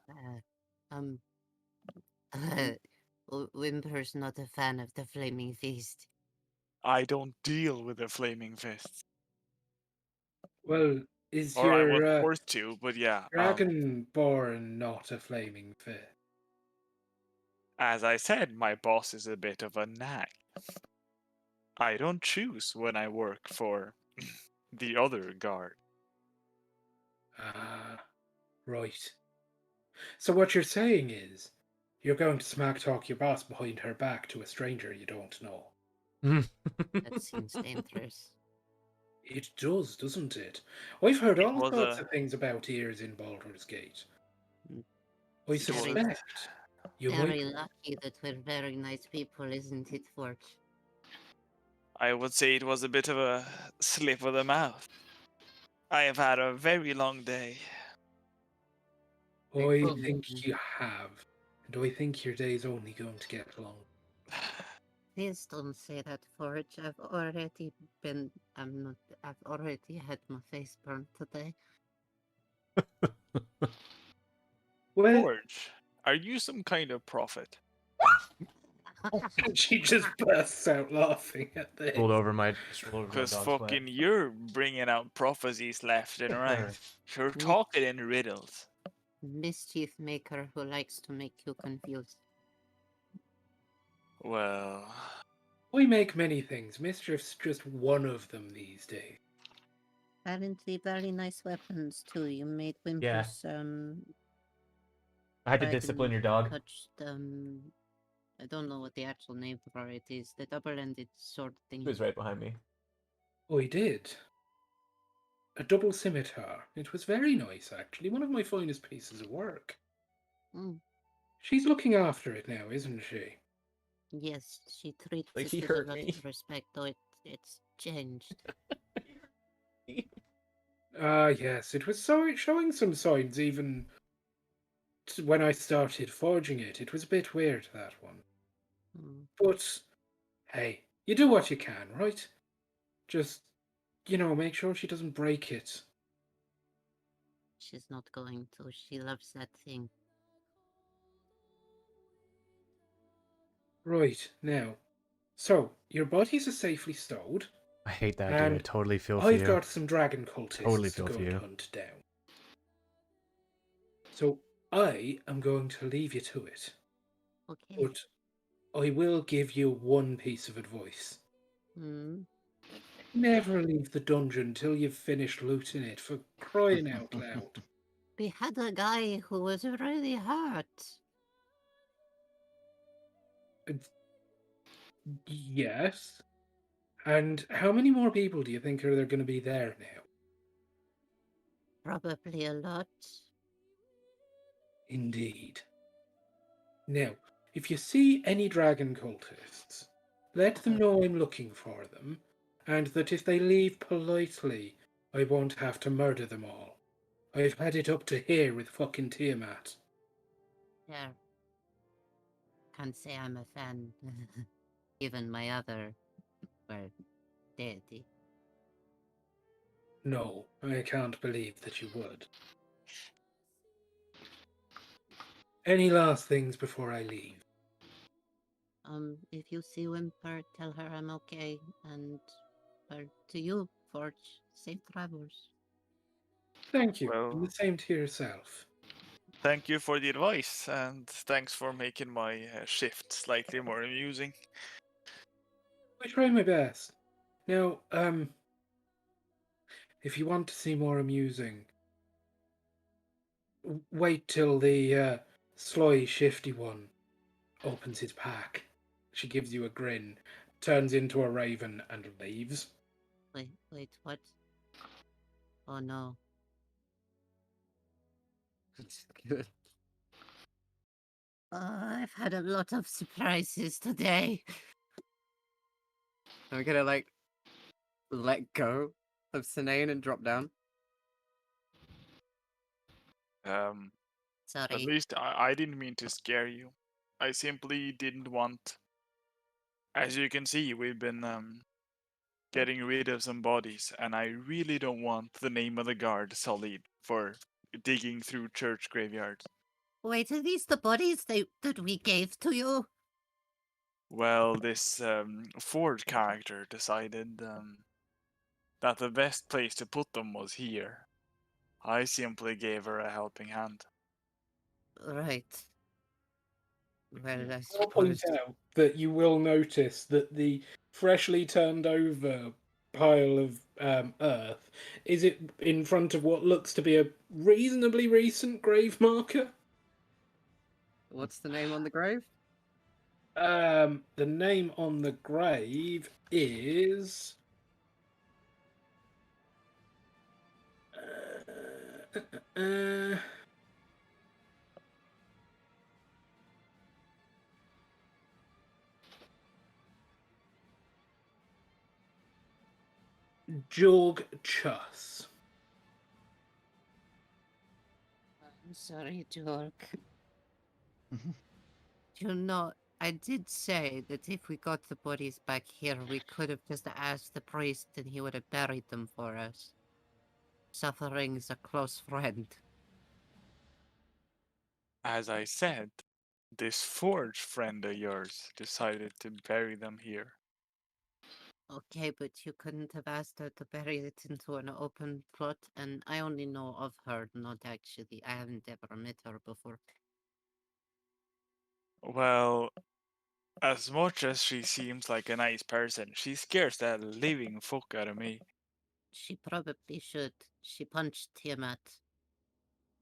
Um, Wimper's not a fan of the Flaming Feast. I don't deal with the flaming fists. Well, is Or I was your forced to, but yeah. Dragonborn not a flaming fist? As I said, my boss is a bit of a nag. I don't choose when I work for the other guard. Ah, right. So what you're saying is, you're going to smack talk your boss behind her back to a stranger you don't know. That seems dangerous. It does, doesn't it? I've heard It all was sorts a- of things about ears in Baldur's Gate. Mm. I It was- suspect you Very might. lucky that we're very nice people, isn't it, Forge? I would say it was a bit of a slip of the mouth. I have had a very long day. I problem. think you have. And I think your day's only going to get long. Please don't say that, Forge. I've already been. I've already had my face burned today. Well, Forge, are you some kind of prophet? she just bursts out laughing at this. Rolled over my Because dog's fucking you're bringing out prophecies left and right. You're talking in riddles. Mischief maker who likes to make you confused. Well, We make many things. Mischief's just one of them these days. Apparently, very nice weapons too. You made Yeah. Wimper's I had to dragon discipline your dog. touched I don't know what the actual name for it is. The double-ended sword thing. He was right behind me. I did. A double scimitar. It was very nice, actually. One of my finest pieces of work. Mm. She's looking after it now, isn't she? Yes, she treats Like, it he with hurt a lot me. of respect, though it's changed. Ah, yes. It was showing some signs even when I started forging it. It was a bit weird, that one. Mm. But Hey, you do what you can, right? Just, make sure she doesn't break it. She's not going to. She loves that thing. Right, now. So, your bodies are safely stowed, I hate that, dude. I and totally feel for I've you. got some dragon cultists Totally to feel go for and you. hunt down. So, I am going to leave you to it, Okay. but I will give you one piece of advice. Hmm. Never leave the dungeon till you've finished looting it, for crying out loud. We had a guy who was really hurt. Yes. And how many more people do you think are there going to be there now? Probably a lot. Indeed. Now, if you see any dragon cultists, let them know I'm looking for them, and that if they leave politely, I won't have to murder them all. I've had it up to here with fucking Tiamat. Yeah. Can't say I'm a fan. Given my other, well, deity. No, I can't believe that you would. Any last things before I leave? If you see Whimper, tell her I'm okay, and well, to you, Forge, safe travels. Thank you, and Well, the same to yourself. thank you for the advice, and thanks for making my shift slightly more amusing. I try my best. Now, if you want to see more amusing, wait till the sly, shifty one opens his pack. She gives you a grin, turns into a raven, and leaves. Wait, what? Oh no. It's good. I've had a lot of surprises today. I'm gonna like let go of Sinane and drop down. At Sorry. least I didn't mean to scare you. I simply didn't want. As you can see, we've been getting rid of some bodies, and I really don't want the name of the guard sullied for digging through church graveyards. Wait, are these the bodies that we gave to you? Well, this Ford character decided that the best place to put them was here. I simply gave her a helping hand. Right. Well, I I'll point suppose. out that you will notice that the freshly turned over pile of earth is it in front of what looks to be a reasonably recent grave marker. What's the name on the grave? The name on the grave is. Uh, Jorg Chus. I'm sorry, Jorg. You know, I did say that if we got the bodies back here, we could have just asked the priest and he would have buried them for us. Suffering's a close friend. As I said, this Forge friend of yours decided to bury them here. Okay, but you couldn't have asked her to bury it into an open plot, and I only know of her, not actually. I haven't ever met her before. Well, as much as she seems like a nice person, she scares the living fuck out of me. She probably should. She punched Tiamat.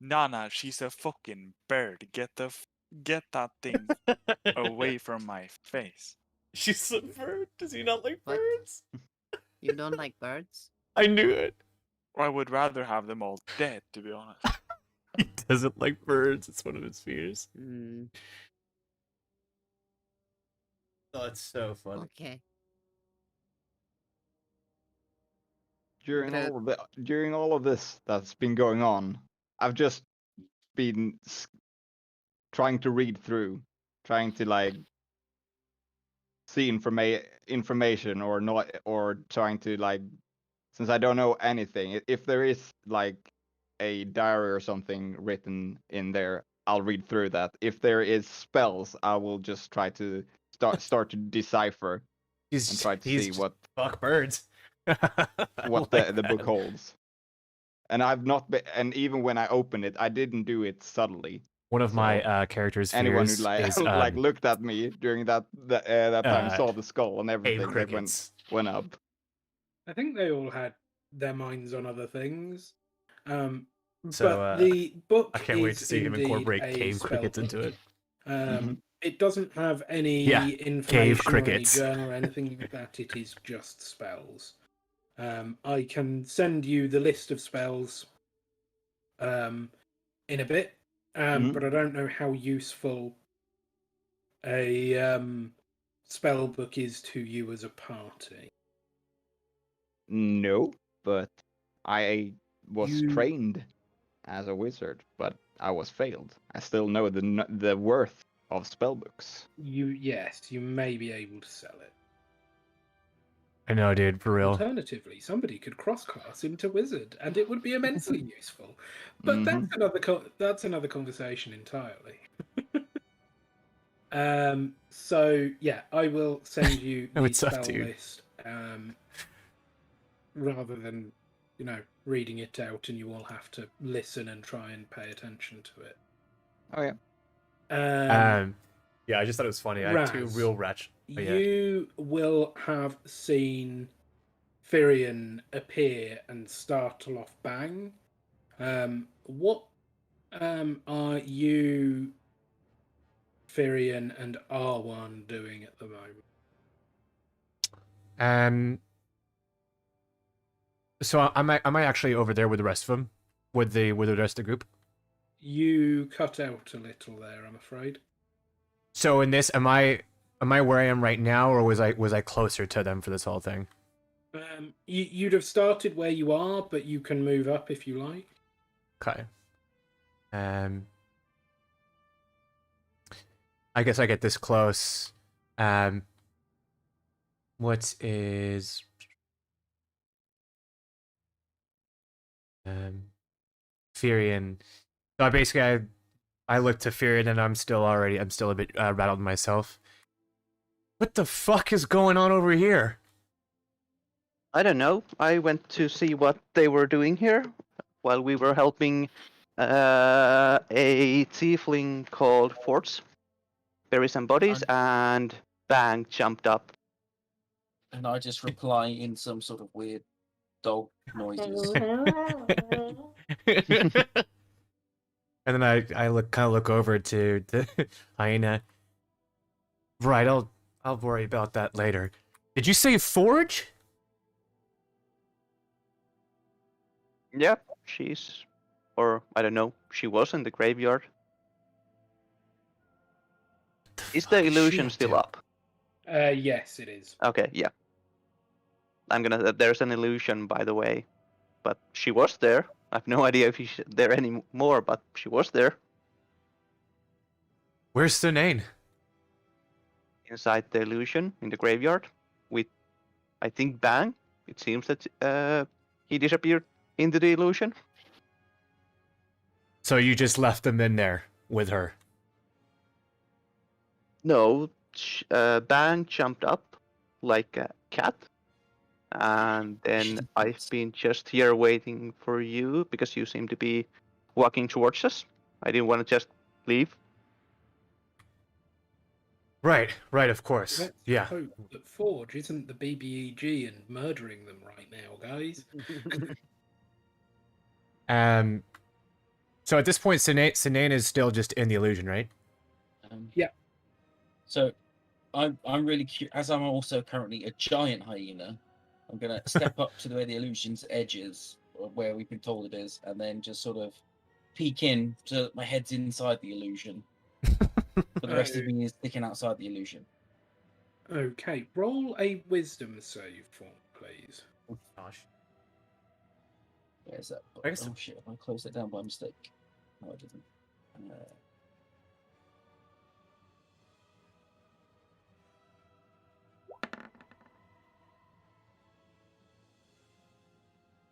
Nana, she's a fucking bird. Get that thing away from my face. She's a bird. Does he not like What? birds? You don't like birds? I knew it. I would rather have them all dead, to be honest. He doesn't like birds. It's one of his fears. Hmm. Oh, it's so funny. Okay. During all of this that's been going on, I've just been trying to read through, trying to like see information or not, or trying to like, since I don't know anything. If there is like a diary or something written in there, I'll read through that. If there is spells, I will just try to start to decipher and try to see what fuck birds. what the book holds. And I've not been, and even when I opened it, I didn't do it subtly. One of So, my character's anyone who fears like is like looked at me during that time saw the skull and cave everything that crickets. went up. I think they all had their minds on other things. So, But the book I can't wait is to see him indeed incorporate a cave spell crickets into book. it. It doesn't have any Yeah, information or any crickets. journal or anything like that. It is just spells. I can send you the list of spells in a bit, but I don't know how useful a spell book is to you as a party. No, but I was You- trained as a wizard, but I was failed. I still know the worth of spell books. Yes, you may be able to sell it. I know, dude, for real. Alternatively, somebody could cross-class into wizard, and it would be immensely useful. But that's another conversation entirely. So yeah, I will send you Oh, the it's tough, spell dude. list, rather than reading it out, and you all have to listen and try and pay attention to it. Oh yeah. Yeah, I just thought it was funny. I have two Raz, real wretch. Oh, yeah. You will have seen Firion appear and startle off Bang. What are you, Firion, and R1 doing at the moment? So am I actually over there with the rest of them? With the rest of the group? You cut out a little there, I'm afraid. So in this, am I where I am right now, or was I closer to them for this whole thing? You'd have started where you are, but you can move up if you like. Okay. I guess I get this close. What is Firion? So I look to Firion, and I'm still a bit rattled myself. What the fuck is going on over here? I don't know. I went to see what they were doing here while we were helping a tiefling called Forts bury some bodies, and Bang jumped up. And I just reply in some sort of weird dog noises. And then I look over to the hyena. Right, I'll worry about that later. Did you say forge? Yeah, or I don't know, she was in the graveyard. Is the illusion still up? Yes, it is. Okay, yeah. There's an illusion, by the way, but she was there. I have no idea if she's there anymore, but she was there. Where's Sinane? Inside the illusion, in the graveyard, with, I think, Bang. It seems that he disappeared into the illusion. So you just left them in there with her? No, Bang jumped up like a cat. And then I've been just here waiting for you because you seem to be walking towards us. I didn't want to just leave. Right, of course. Let's Yeah. hope that Forge isn't the BBEG and murdering them right now, guys. So at this point, Sinane is still just in the illusion, right? Yeah. So I'm really curious, as I'm also currently a giant hyena. I'm gonna step up to where the illusion's edge is, or where we've been told it is, and then just sort of peek in so that my head's inside the illusion. But the rest of me is sticking outside the illusion. Okay, roll a wisdom save for me, please. Oh gosh. Where's that? I guess- Oh shit! I closed it down by mistake. No, I didn't.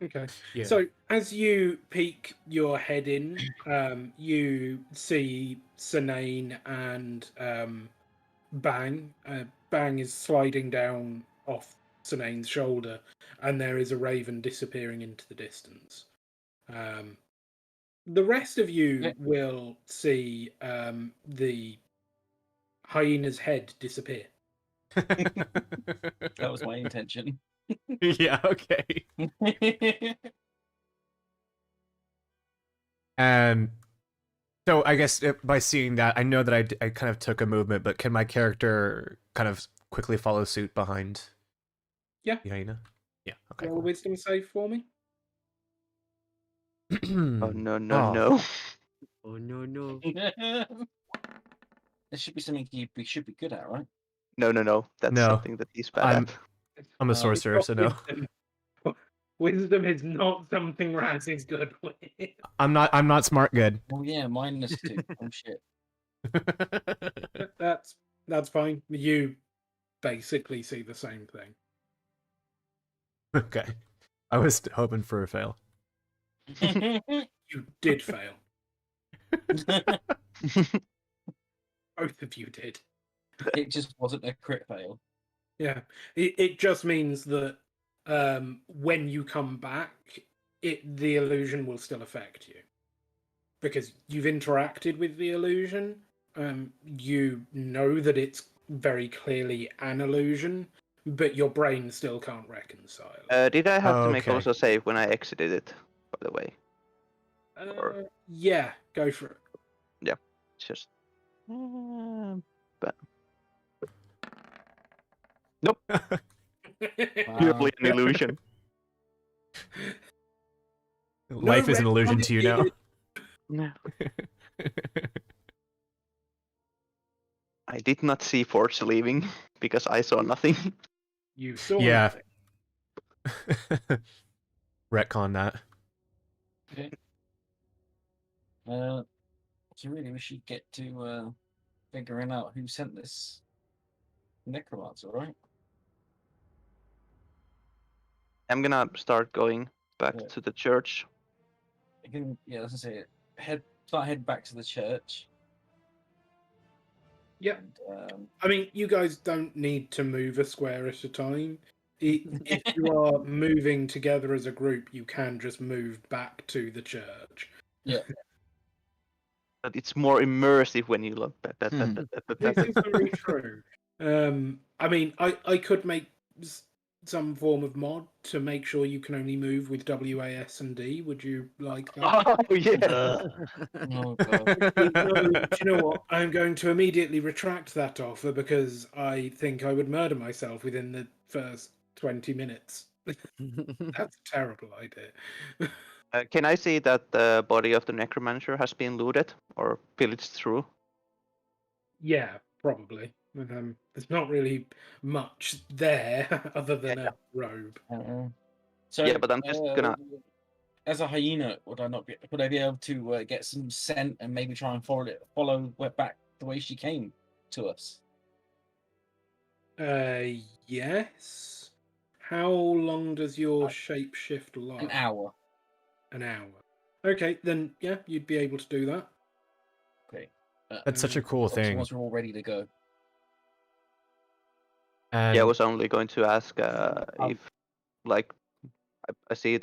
Okay. Yeah. So as you peek your head in, you see Sinane and Bang. Bang is sliding down off Sinane's shoulder, and there is a raven disappearing into the distance. The rest of you Yeah. will see the hyena's head disappear. That was my intention. Yeah, okay. And so I guess by seeing that, I know that I kind of took a movement, but can my character kind of quickly follow suit behind Yeah. the hyena? Yeah, okay, Roll a wisdom save for me. cool. Oh no no Oh. no! Oh no. There should be something you should be good at, right? No no no! That's No. something that he's bad I'm at. I'm a Oh. sorcerer, so no. Wisdom is not something Raz is good with. I'm not smart good. Oh yeah, minus 2. Oh shit. That's fine. You basically see the same thing. Okay. I was hoping for a fail. You did fail. Both of you did. It just wasn't a crit fail. Yeah. It just means that when you come back, the illusion will still affect you. Because you've interacted with the illusion. You know that it's very clearly an illusion, but your brain still can't reconcile it. Did I have to make Okay. also save when I exited it? By the way, or- Yeah, go for it. just. But nope, purely an illusion. Life is an illusion to you now. No. I did not see Forge leaving because I saw nothing. You saw Yeah. nothing. Retcon that. Okay. So really we should get to figuring out who sent this necromancer, right? I'm gonna start going back Yeah. to the church. I can, yeah, as I say, head back to the church. Yeah. And, I mean, you guys don't need to move a square at a time. If you are moving together as a group, you can just move back to the church. yeah. But it's more immersive when you look back. This is very true. I mean, I could make some form of mod to make sure you can only move with WAS and D. Would you like that? Oh yeah. Oh god. Actually, no, do you know what? I'm going to immediately retract that offer because I think I would murder myself within the first 20 minutes. That's a terrible idea. Can I see that the body of the necromancer has been looted or pillaged through? Yeah, probably. There's not really much there other than a robe. So Yeah, but I'm just gonna. As a hyena, would I be able to get some scent and maybe try and follow back the way she came to us? Yes. How long does your shapeshift last? An hour. An hour. Okay, then yeah, you'd be able to do that. Okay. That's such a cool Obviously, thing. once we're all ready to go. And Yeah, I was only going to ask if, like, I see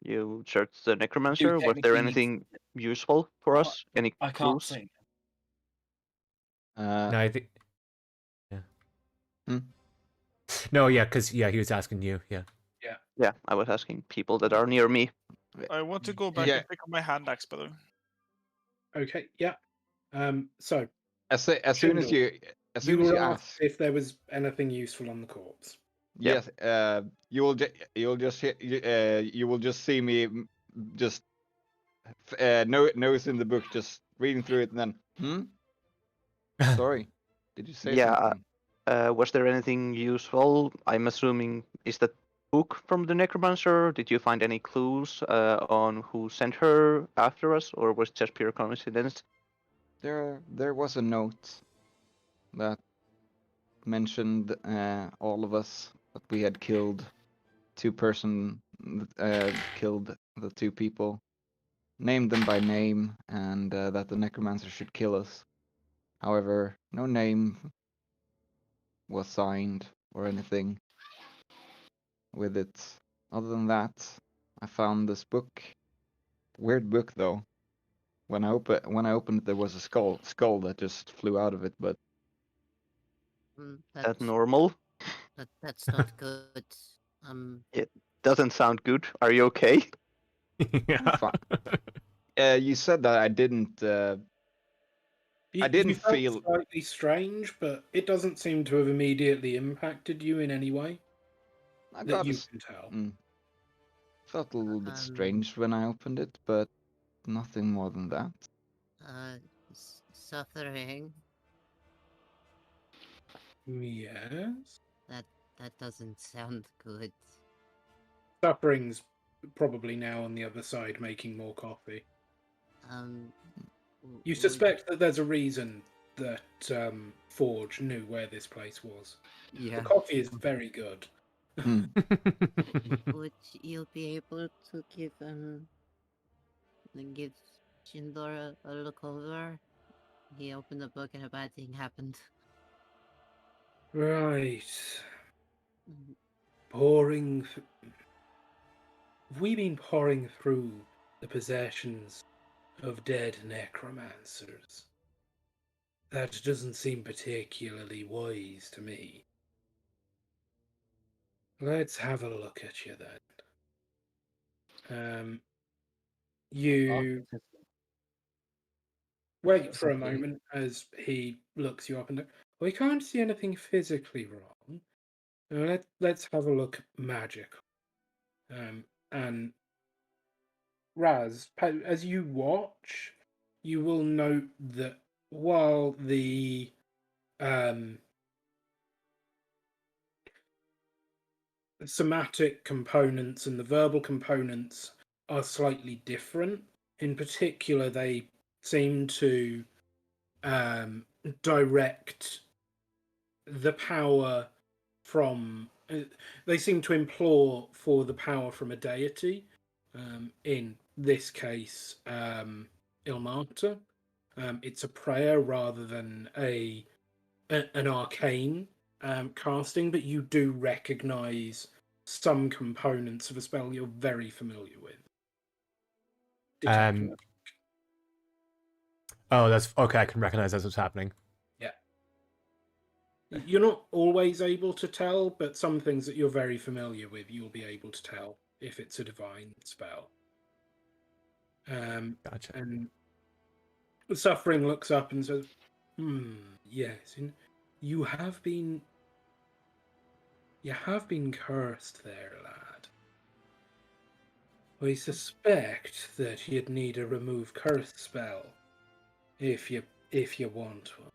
you searched the necromancer. Was there technically need- anything useful for us? Any I can't clues? see. no, I think. Yeah. Hmm? No, yeah, because he was asking you. Yeah. Yeah, I was asking people that are near me. I want to go back Yeah. and pick up my hand axe, by the way. Okay, yeah. So As soon as Kendall, you you were ask, asked if there was anything useful on the corpse. Yeah. yes, you will just see me just nose in the book, just reading through it, and then sorry, did you say Yeah, something? Was there anything useful? I'm assuming is that book from the necromancer? Did you find any clues on who sent her after us, or was it just pure coincidence? There was a note that mentioned all of us, that we had killed two person killed the two people, named them by name, and that the necromancer should kill us. However, no name was signed or anything with it. Other than that, I found this book. Weird book though. When I opened it, there was a skull that just flew out of it. But That That's normal? that's not good. Um, It doesn't sound good. Are you okay? Yeah. you said that I didn't. I didn't You felt feel. slightly strange, but it doesn't seem to have immediately impacted you in any way I that got you can tell. felt a little bit Um, strange when I opened it, but nothing more than that. suffering. Yes. That doesn't sound good. Suffering's probably now on the other side making more coffee. Um, You would suspect that there's a reason that Forge knew where this place was. Yeah. The coffee is very good. would you be able to give Shindor a look over? He opened the book and a bad thing happened. Right. Mm, Pouring. Have we been pouring through the possessions of dead necromancers? That doesn't seem particularly wise to me. Let's have a look at you then. You wait for a moment as he looks you up and down. We can't see anything physically wrong. Now let's have a look at magic. And Raz, as you watch, you will note that while the somatic components and the verbal components are slightly different. In particular, they seem to direct the power from. They seem to implore for the power from a deity. In this case, Ilmata. It's a prayer rather than an arcane casting, but you do recognize some components of a spell you're very familiar with. Detect magic. Oh, that's okay. I can recognize that's what's happening. Yeah. You're not always able to tell, but some things that you're very familiar with, you'll be able to tell if it's a divine spell. Gotcha. And Suffering looks up and says, yes, you have been cursed there, lad. I suspect that you'd need a remove curse spell if you want one.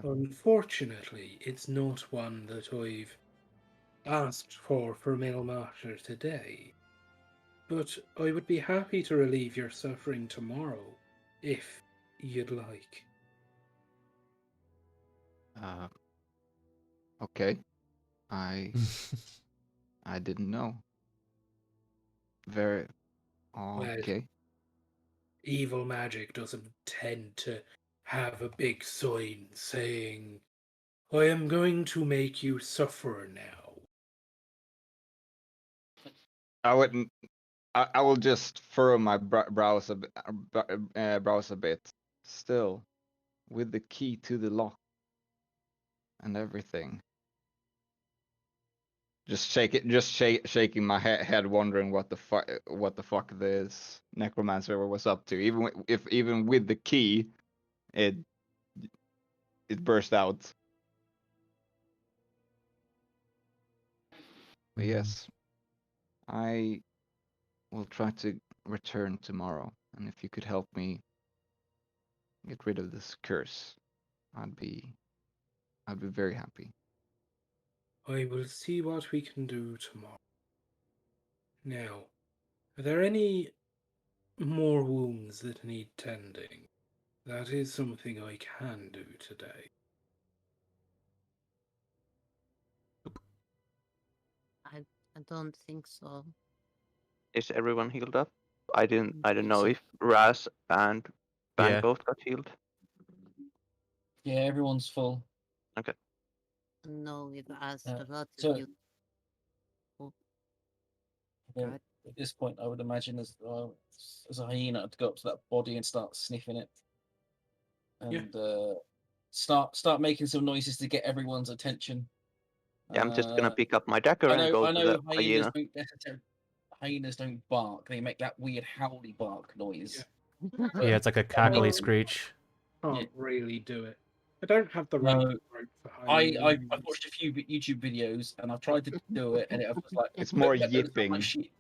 Unfortunately, it's not one that I've asked for from Ilmater today. But I would be happy to relieve your suffering tomorrow, if you'd like. Okay. I didn't know. Very okay. Well, evil magic doesn't tend to have a big sign saying, I am going to make you suffer now. I wouldn't. I will just furrow my brows a bit. Still, with the key to the lock and everything. Shaking my head, wondering what the fuck this necromancer was up to. Even with the key, it burst out. But yes, I will try to return tomorrow, and if you could help me get rid of this curse, I'd be very happy. I will see what we can do tomorrow. Now, are there any more wounds that need tending? That is something I can do today. I don't think so. Is everyone healed up? I don't think know so. if Raz and Bang Yeah. both got healed. Yeah, everyone's full. No, we've asked Uh, a lot so- of you. Oh, Yeah, God. at this point, I would imagine as a hyena, I'd go up to that body and start sniffing it, and start making some noises to get everyone's attention. Yeah, I'm just gonna Uh, pick up my dagger and go I to know the hyenas hyena. don't necessarily. Hyenas don't bark; they make that weird howly bark noise. Yeah, it's like a cackly Well, screech. Can't really do it. I don't have the right No, throat for I've hyenas. watched a few YouTube videos and I've tried to do it, and it was like It's more "But it's not my yipping. shit."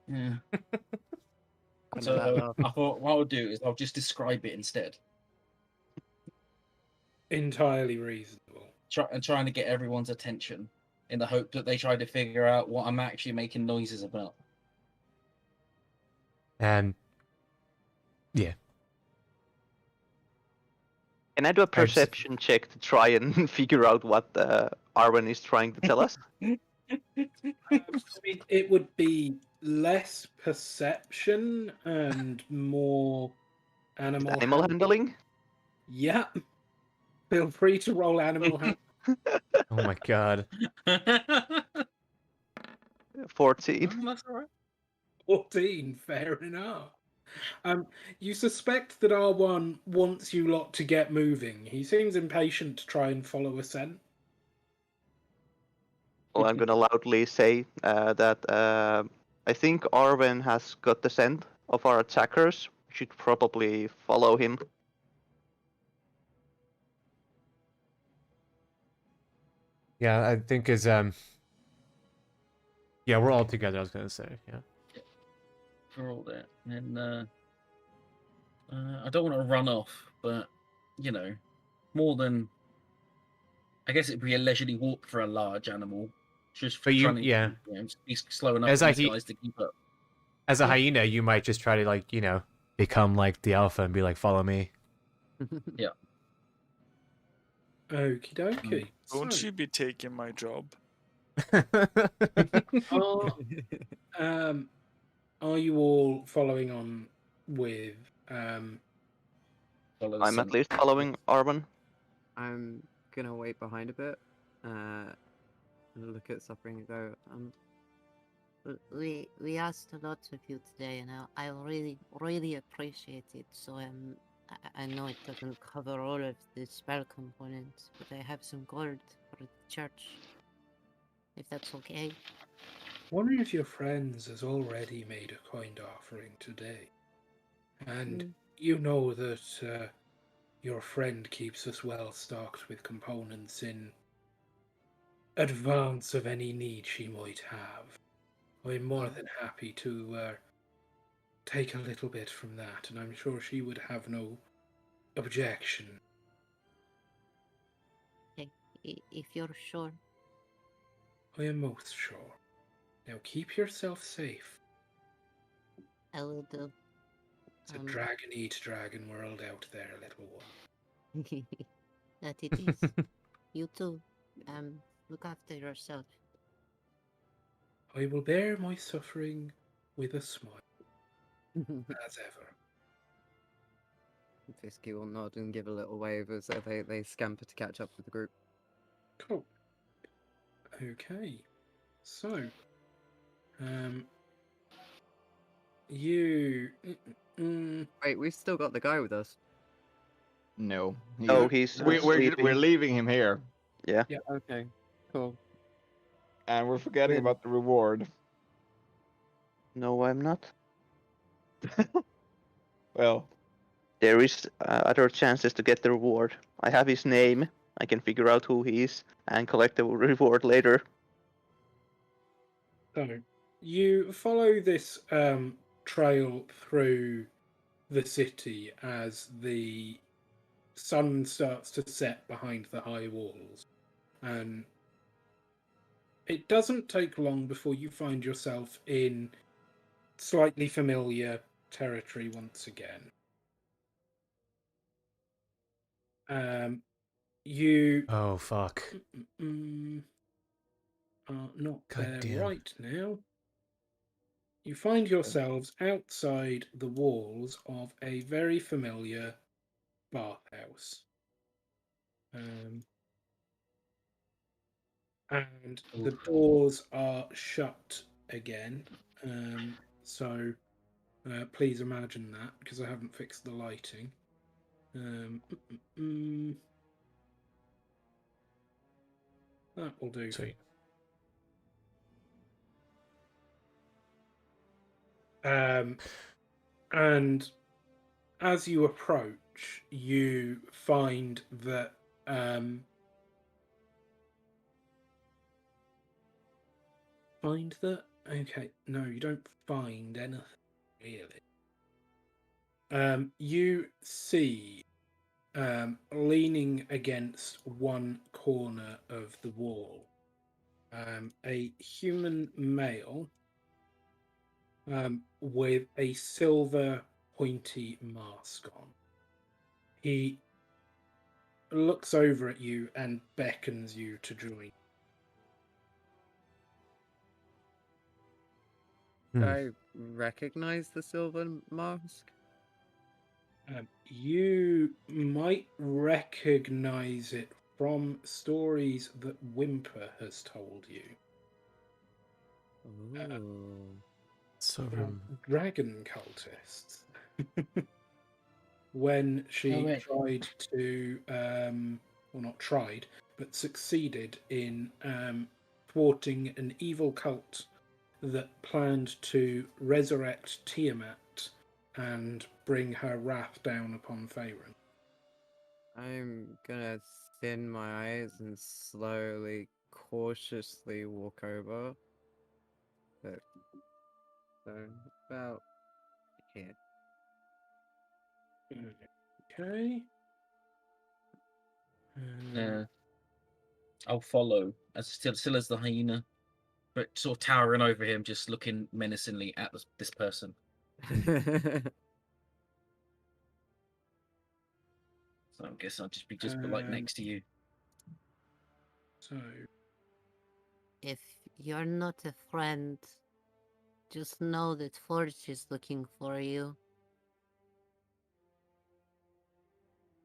Yeah. Kind So of that, I thought what I'll do is I'll just describe it instead. Entirely reasonable. Trying to get everyone's attention in the hope that they try to figure out what I'm actually making noises about. And Can I do a I'd s- perception check to try and figure out what Arwen is trying to tell us? It would be less perception and more animal. Animal handling? Yep. Feel free to roll animal handling. oh my god. 14. That's all right. 14. Fair enough. You suspect that R1 wants you lot to get moving. He seems impatient to try and follow a scent. Well, I'm gonna loudly say that I think Arwen has got the scent of our attackers. We should probably follow him. Yeah, I think is yeah, we're all together, I was gonna say, yeah. For all that, and I don't want to run off, but you know, more than I guess it'd be a leisurely walk for a large animal. Just But trying to yeah. be slow enough As for I these he- guys to keep up. As a Yeah. hyena, you might just try to like, become like the alpha and be like, follow me. Okie dokie. Won't So, you be taking my job? are you all following on with Follow the I'm at scent. least following Arwen. I'm gonna wait behind a bit. And look at Suffering and go, We asked a lot of you today, and I really appreciate it. So I know it doesn't cover all of the spell components, but I have some gold for the church. If that's okay. one of your friends has already made a kind offering today. And you know that your friend keeps us well stocked with components in advance of any need she might have. I'm more than happy to take a little bit from that, and I'm sure she would have no objection. If you're sure. I am most sure. Now keep yourself safe. I will do. It's a dragon-eat dragon world out there, little one. That it is. You too. Look after yourself. I will bear my suffering with a smile, as ever. Fisky will nod and give a little wave as they scamper to catch up with the group. Cool. Okay. So, you. Wait, we've still got the guy with us. No. No, he's we're sleeping. leaving him here, Okay, cool. and we're forgetting Win. about the reward. No, I'm not. Well, There is other chances to get the reward. I have his name. I can figure out who he is and collect the reward later. So, you follow this trail through the city as the sun starts to set behind the high walls. And it doesn't take long before you find yourself in slightly familiar territory once again. You Oh fuck. are not God there damn. right now. You find yourselves outside the walls of a very familiar bathhouse. And the doors are shut again. So please imagine that, because I haven't fixed the lighting. That will do. Sweet. And as you approach, you find that okay, no, you don't find anything really. You see, leaning against one corner of the wall, a human male with a silver pointy mask on. He looks over at you and beckons you to join. I recognize the silver mask. You might recognize it from stories that Whimper has told you. So Dragon cultists. When she tried to, well, not tried, but succeeded in thwarting an evil cult that planned to resurrect Tiamat and bring her wrath down upon Faerun. I'm gonna thin my eyes and slowly, cautiously walk over. So about here. Okay. I'll follow as still as the hyena, but sort of towering over him, just looking menacingly at this person. So I guess I'll just be like next to you. So If you're not a friend, just know that Forge is looking for you.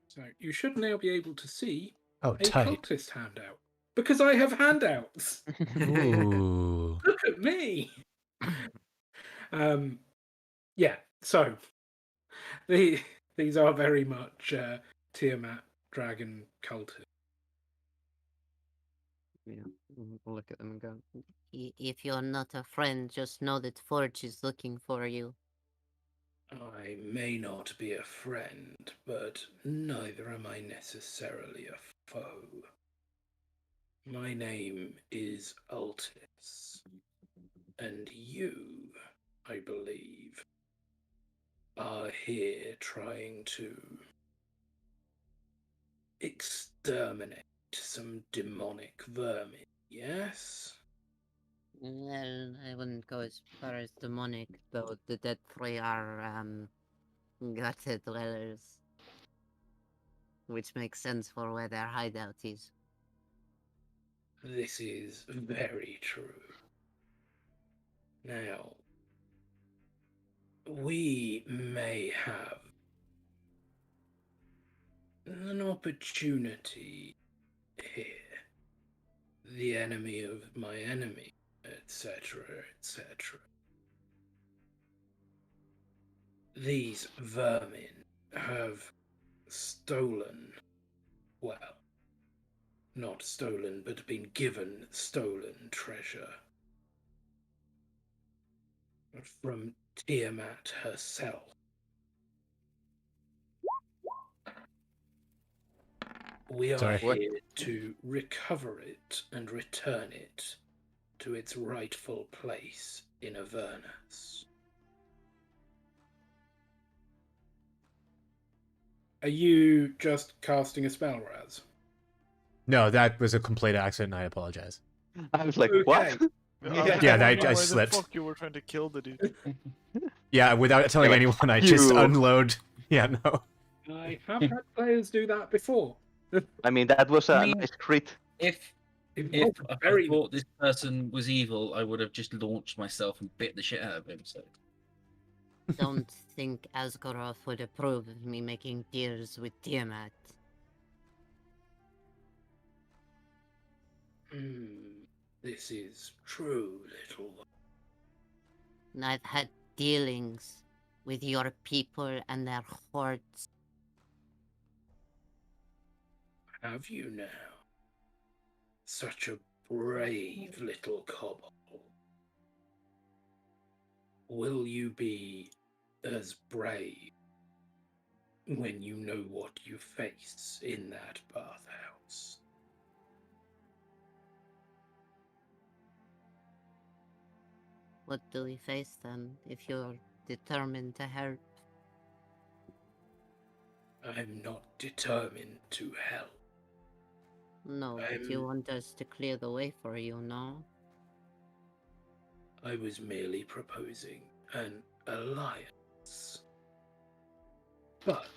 So you should now be able to see Oh, a tight. cultist handout. Because I have handouts. Ooh. Look at me. Yeah, so these are very much Tiamat dragon cultists. Yeah, I'll look at them and go. If you're not a friend, just know that Forge is looking for you. I may not be a friend, but neither am I necessarily a foe. My name is Altis, and you, I believe, are here trying to exterminate some demonic vermin, yes? Well, I wouldn't go as far as demonic, though the dead three are, gutter dwellers. Which makes sense for where their hideout is. This is very true. Now, we may have an opportunity here. The enemy of my enemy, etc., etc. These vermin have stolen, well, not stolen, but been given stolen treasure from Tiamat herself. We are here to recover it and return it to its rightful place in Avernus. Are you just casting a spell, Raz? No, that was a complete accident. I apologize. I was like, Okay. what? Yeah, I I slipped. slipped. The fuck you were trying to kill the dude. Yeah, without telling like, anyone, I you. just unload. Yeah, no. I have had players do that before. I mean, that was a I mean, nice crit. If If I thought this person was evil, I would have just launched myself and bit the shit out of him. So Don't think Asgaroth would approve of me making deals with Tiamat. This is true, little one. And I've had dealings with your people and their hordes. Have you now? Such a brave little kobold. Will you be as brave when you know what you face in that bathhouse? What do we face then, if you're determined to help? I'm not determined to help. No, but you want us to clear the way for you, no? I was merely proposing an alliance. But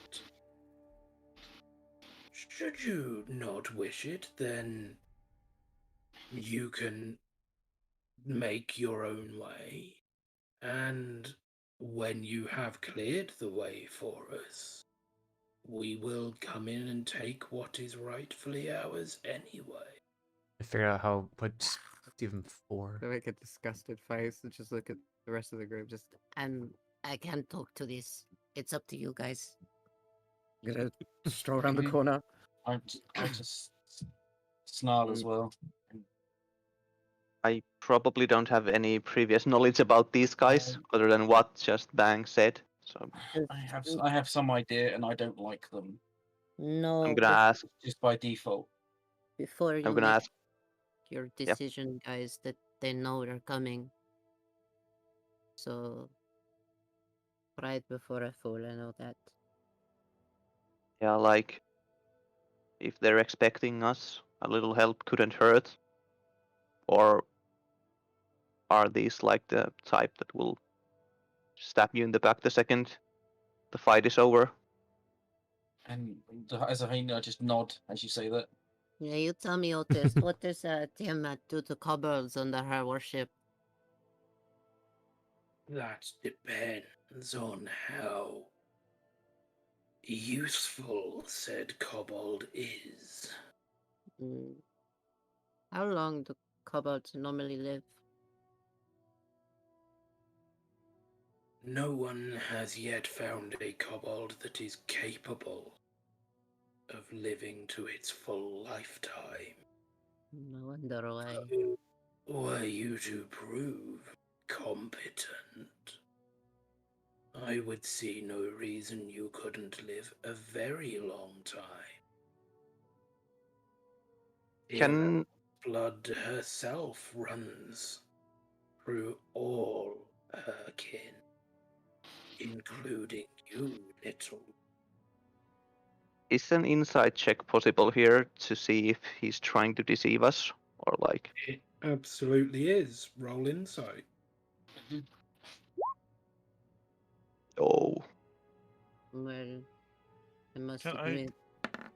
should you not wish it, then you can make your own way. And when you have cleared the way for us, we will come in and take what is rightfully ours anyway. I figure out what's even for. They make a disgusted face and just look at the rest of the group. Just, I can't talk to this. It's up to you guys. gonna stroll around the corner. I just snarl as well. I probably don't have any previous knowledge about these guys other than what just Bang said. So I have some idea, and I don't like them. No, I'm gonna ask. Just by default. before you I'm gonna make ask. your decision, guys, that they know they're coming. So, pride before a fall, I know that. Yeah, like if they're expecting us, a little help couldn't hurt. Or are these like the type that will stab you in the back the second the fight is over? And as a hyena, I just nod as you say that. Yeah, you tell me, Otis, what does Tiamat do to kobolds under her worship? That depends on how useful said kobold is. How long do kobolds normally live? No one has yet found a kobold that is capable of living to its full lifetime. No wonder why. So, were you to prove competent, I would see no reason you couldn't live a very long time. Can blood herself runs through all her kin, including you, little. is an insight check possible here to see if he's trying to deceive us or like? It absolutely is. Roll insight. Oh, Well, I must Can I- admit,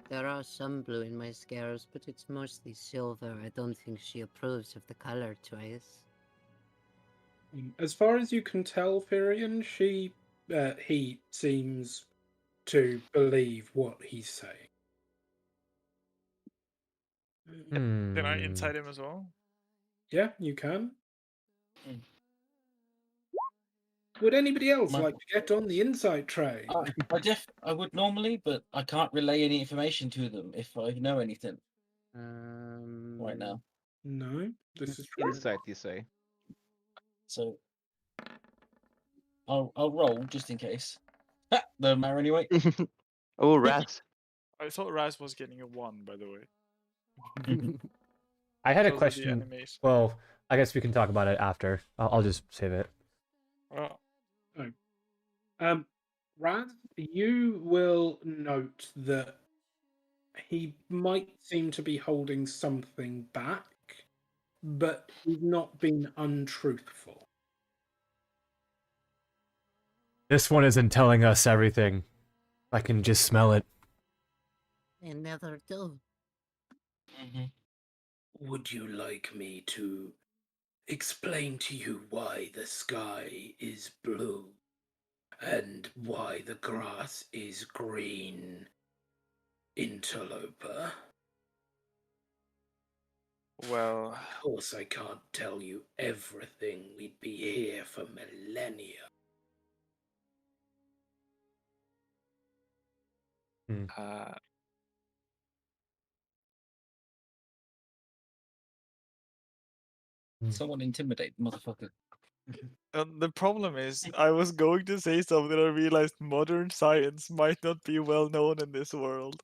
there are some blue in my scales, but it's mostly silver. I don't think she approves of the color choice. As far as you can tell, Firion, he seems to believe what he's saying. Can I insight him as well? Yeah, you can. Would anybody else like to get on the insight train? I would normally, but I can't relay any information to them if I know anything right now. No, this is true. Insight, you say? So I'll roll just in case. The matter anyway. oh, Raz. I thought Raz was getting a 1, by the way. I had a Because of the question. animation. Well, I guess we can talk about it after. I'll just save it. Raz, you will note that he might seem to be holding something back, but he's not been untruthful. This one isn't telling us everything. I can just smell it. They never do. would you like me to explain to you why the sky is blue and why the grass is green, interloper? Well, Of course, I can't tell you everything. We'd be here for millennia. uh, Someone intimidate the motherfucker. the problem is, I was going to say something, I realized modern science might not be well known in this world.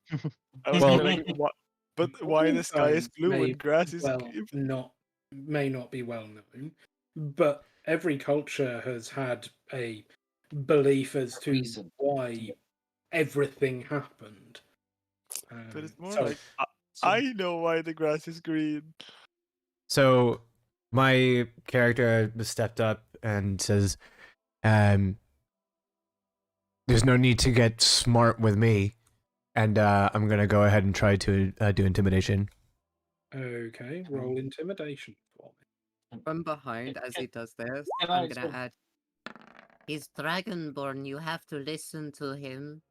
I was Well- gonna be like, what? But why Modern the sky is science blue and grass is may not be well known, but every culture has had a belief as to Reason. why everything happened. But it's more So like So- I know why the grass is green. So my character stepped up and says, "There's no need to get smart with me, and I'm gonna go ahead and try to do intimidation." okay, roll intimidation for me. From behind, as he does this, Can I I'm gonna sort of- add. He's dragonborn. You have to listen to him.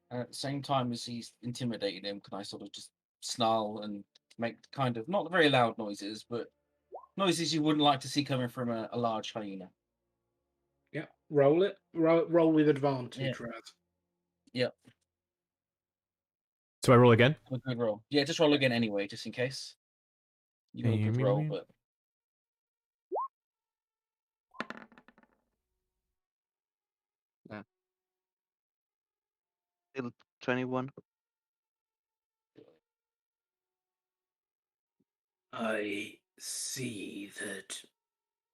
At the same time as he's intimidating him, can I sort of just snarl and make kind of not very loud noises, but noises you wouldn't like to see coming from a large hyena? Yeah, roll it. Roll with advantage, Raz. Yep, So I roll again. a good roll. Yeah, just roll again anyway, just in case. You got a good roll, but 21. I see that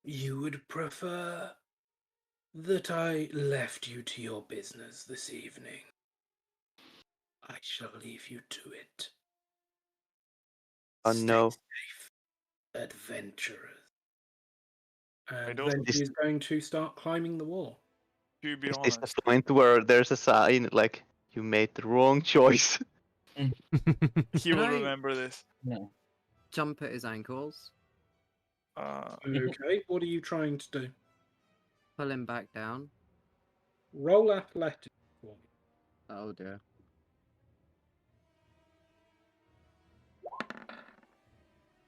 you would prefer that I left you to your business this evening. I shall leave you to it. Oh Stay no. safe, adventurers. I And don't- then Is- he's going to start climbing the wall. To be Is this honest, the point where there's a sign like you made the wrong choice? he will I- remember this. no. Jump at his ankles, Okay, what are you trying to do? pull him back down. Roll athletics for me. Oh dear.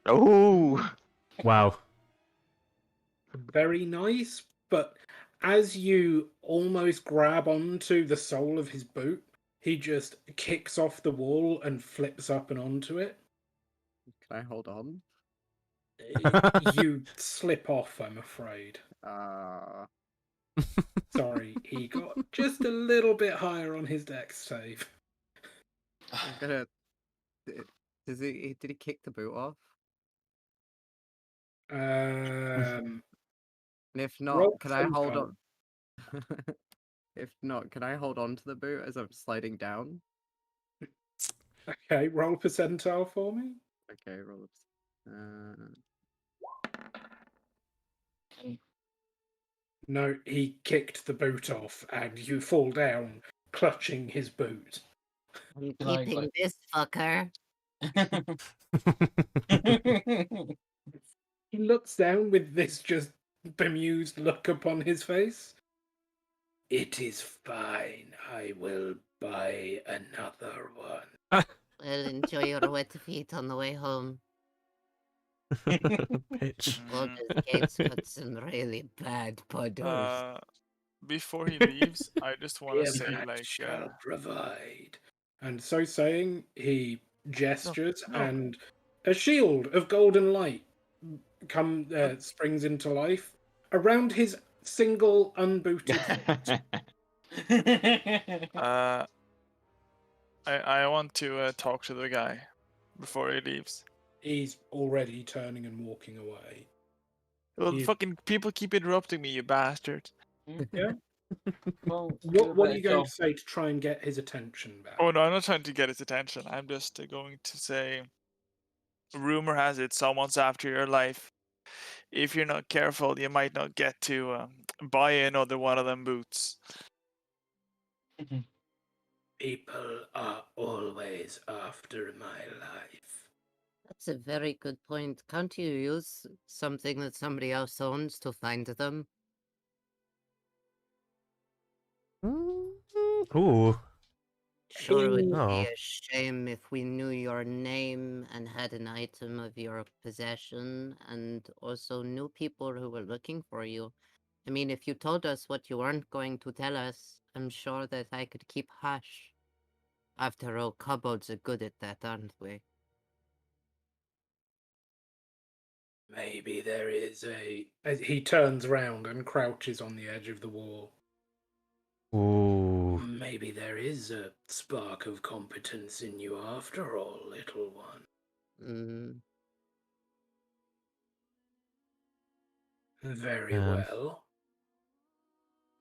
Oh, Wow. Very nice, but as you almost grab onto the sole of his boot, he just kicks off the wall and flips up and onto it. Can I hold on? You slip off, I'm afraid. Uh, Sorry, he got just a little bit higher on his dex save. I'm gonna. Did he kick the boot off? Um, And if roll not, can I hold percentile. on? If not, can I hold on to the boot as I'm sliding down? Okay, roll percentile for me. Okay, roll up. No, he kicked the boot off, and you fall down, clutching his boot. I'm Can I, keeping like- this fucker. He looks down with this just bemused look upon his face. It is fine. I will buy another one. Well, enjoy your wet feet on the way home. Bitch. Baldur's Gate's got some really bad puddles. Before he leaves, I just want to say, Tiamat like, shall provide. And so saying, he gestures, No. and a shield of golden light springs into life around his single unbooted foot. I want to talk to the guy before he leaves. He's already turning and walking away. Well, He's- fucking people keep interrupting me, you bastard. Yeah. Well, What are you going to say to try and get his attention back? Oh no, I'm not trying to get his attention. I'm just going to say, rumor has it someone's after your life. If you're not careful, you might not get to buy another one of them boots. People are always after my life. That's a very good point. Can't you use something that somebody else owns to find them? Ooh. Sure, it would be Oh. a shame if we knew your name and had an item of your possession and also knew people who were looking for you. I mean, if you told us what you weren't going to tell us, I'm sure that I could keep hush. After all, kobolds are good at that, aren't we? Maybe there is a. As he turns round and crouches on the edge of the wall. Ooh. Maybe there is a spark of competence in you after all, little one. Mm, Very well.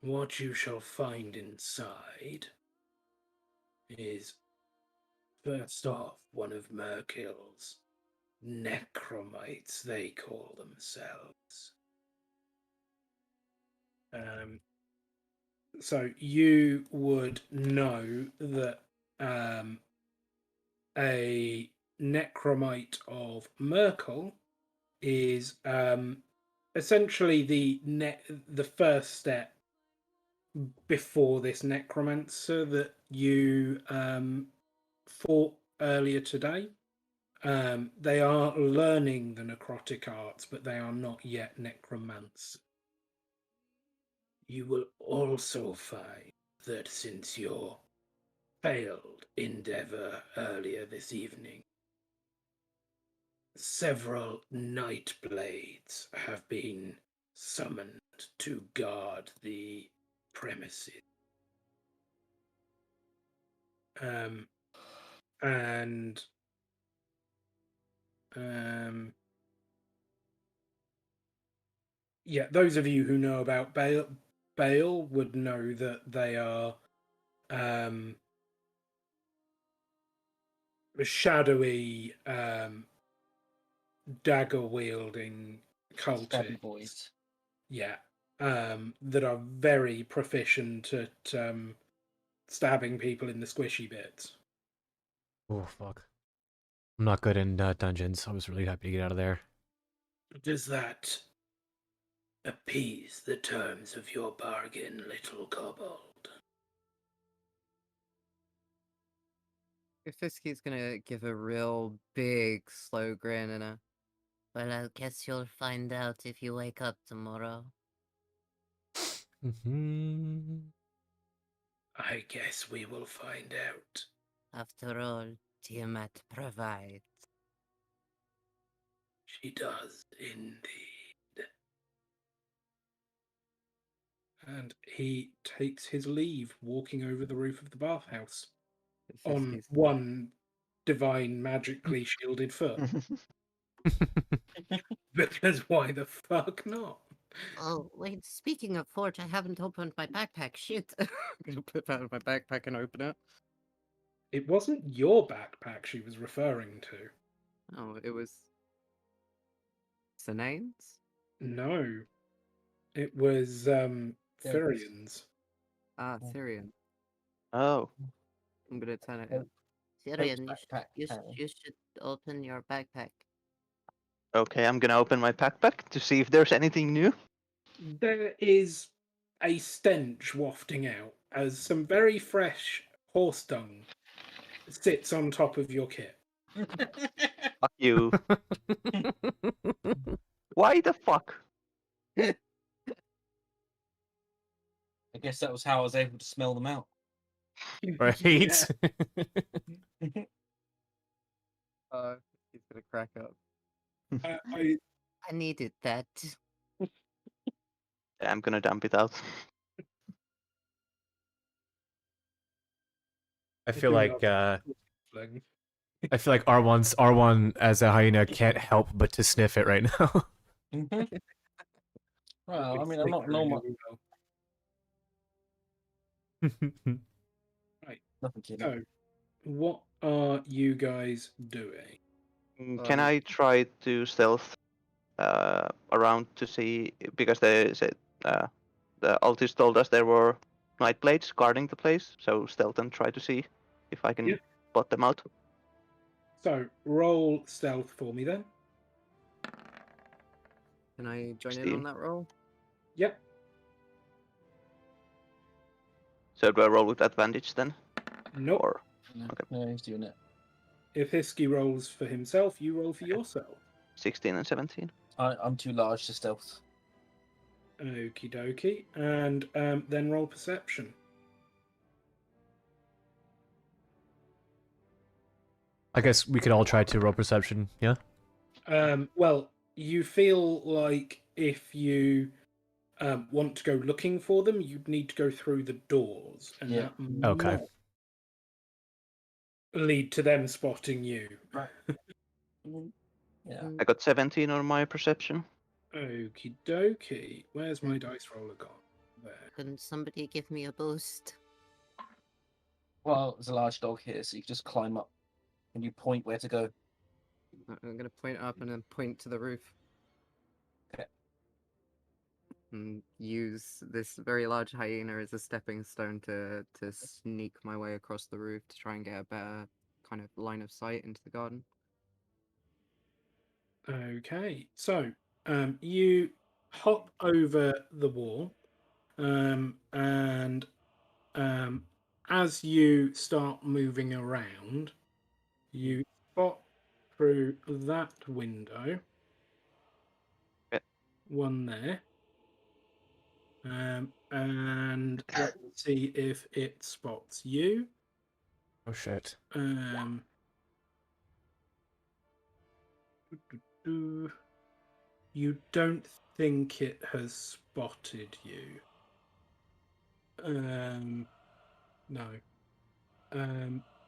What you shall find inside is, first off, one of Merkil's necromites, they call themselves. So you would know that a necromite of Merkel is essentially the first step before this necromancer that you fought earlier today. They are learning the necrotic arts, but they are not yet necromancers. You will also find that since your failed endeavor earlier this evening, several night blades have been summoned to guard the premises. And yeah, those of you who know about Bale would know that they are shadowy, dagger wielding Stabby cultists. boys. Yeah, that are very proficient at stabbing people in the squishy bits. Oh, fuck. I'm not good in dungeons. I was really happy to get out of there. Does that appease the terms of your bargain, little kobold? Fiski's gonna give a real big, slow grin and a. well, I guess you'll find out if you wake up tomorrow. I guess we will find out. After all, Tiamat provides. She does indeed. And he takes his leave, walking over the roof of the bathhouse on Fiski's one divine, magically shielded foot. Because why the fuck not? Oh, wait, speaking of Forge, I haven't opened my backpack. Shit. I'm gonna put that in my backpack and open it. It wasn't your backpack she was referring to. Oh, it was. Sinane's? No. It was Firian's. Ah, Oh. Syrian. Oh, I'm gonna turn it Oh. in. Tyrion, backpack, Harry. you should open your backpack. okay. I'm gonna open my backpack to see if there's anything new. There is a stench wafting out as some very fresh horse dung sits on top of your kit. Fuck you. Why the fuck? I guess that was how I was able to smell them out. Right? Yeah. He's gonna crack up. I I needed that. Yeah, I'm gonna dump it out. I feel do like love fling. I feel like R1 as a hyena can't help but to sniff it right now. Well, I mean, I'm not normal. Right. Nothing kidding. So, what are you guys doing? Can I try to stealth around to see, because the Altis told us there were night blades guarding the place, so stealth and try to see if I can Yeah. spot them out. So roll stealth for me then. Can I join in 16. on that roll? Yep. So do I roll with advantage then? Nope. Or No, he's doing it. If Hisky rolls for himself, you roll for yourself. 16 and 17? I'm too large to stealth. Okie dokie. And then roll perception. I guess we could all try to roll perception. Yeah. Well, you feel like if you want to go looking for them, you'd need to go through the doors, and Yeah. that Okay. might lead to them spotting you. Right. Yeah. I got 17 on my perception. Okie dokie. Where's my dice roller gone? There. Can somebody give me a boost? Well, there's a large dog here, so you can just climb up and you point where to go. I'm gonna point up and then point to the roof. Okay. And use this very large hyena as a stepping stone to sneak my way across the roof to try and get a better kind of line of sight into the garden. Okay, so you hop over the wall, and as you start moving around, you spot through that window. Okay. One there. And let's see if it spots you. Oh shit. You don't think it has spotted you. No.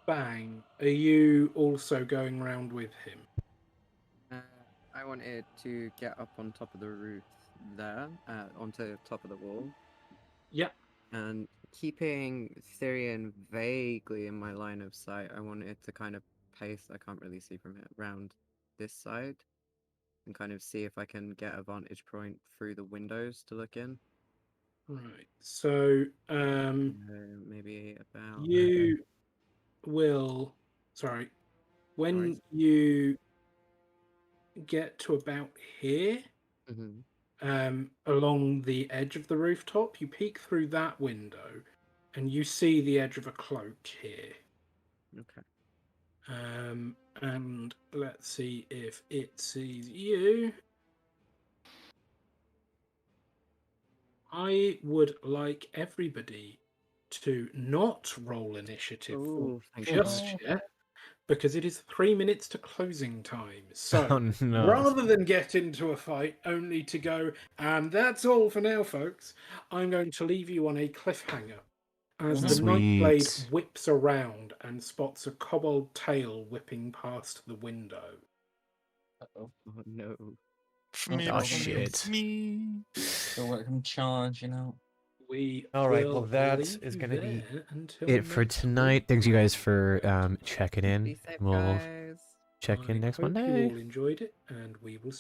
Bang. Are you also going round with him? I wanted to get up on top of the roof there, onto the top of the wall, Yep. and keeping Therian vaguely in my line of sight, I wanted to kind of pace, I can't really see from it, round this side, and kind of see if I can get a vantage point through the windows to look in. Right. So, Maybe about... you will... Sorry. When Alright. you get to about here, Mhm. along the edge of the rooftop, you peek through that window, and you see the edge of a cloak here. Okay. And let's see if it sees you. I would like everybody to not roll initiative Ooh, thank just God. yet, because it is 3 minutes to closing time. So Oh no. rather than get into a fight only to go, and that's all for now, folks, I'm going to leave you on a cliffhanger. As the Nightblade Sweet. whips around and spots a kobold tail whipping past the window. Uh-oh. Oh no. Me, Oh Oh, shit. me. So let him charge, you know. We All right, well, will that leave is you gonna be there until it for next tonight. week. Thanks you guys for checking in. Be safe, We'll guys. check in I next hope you Monday. all enjoyed it, and we will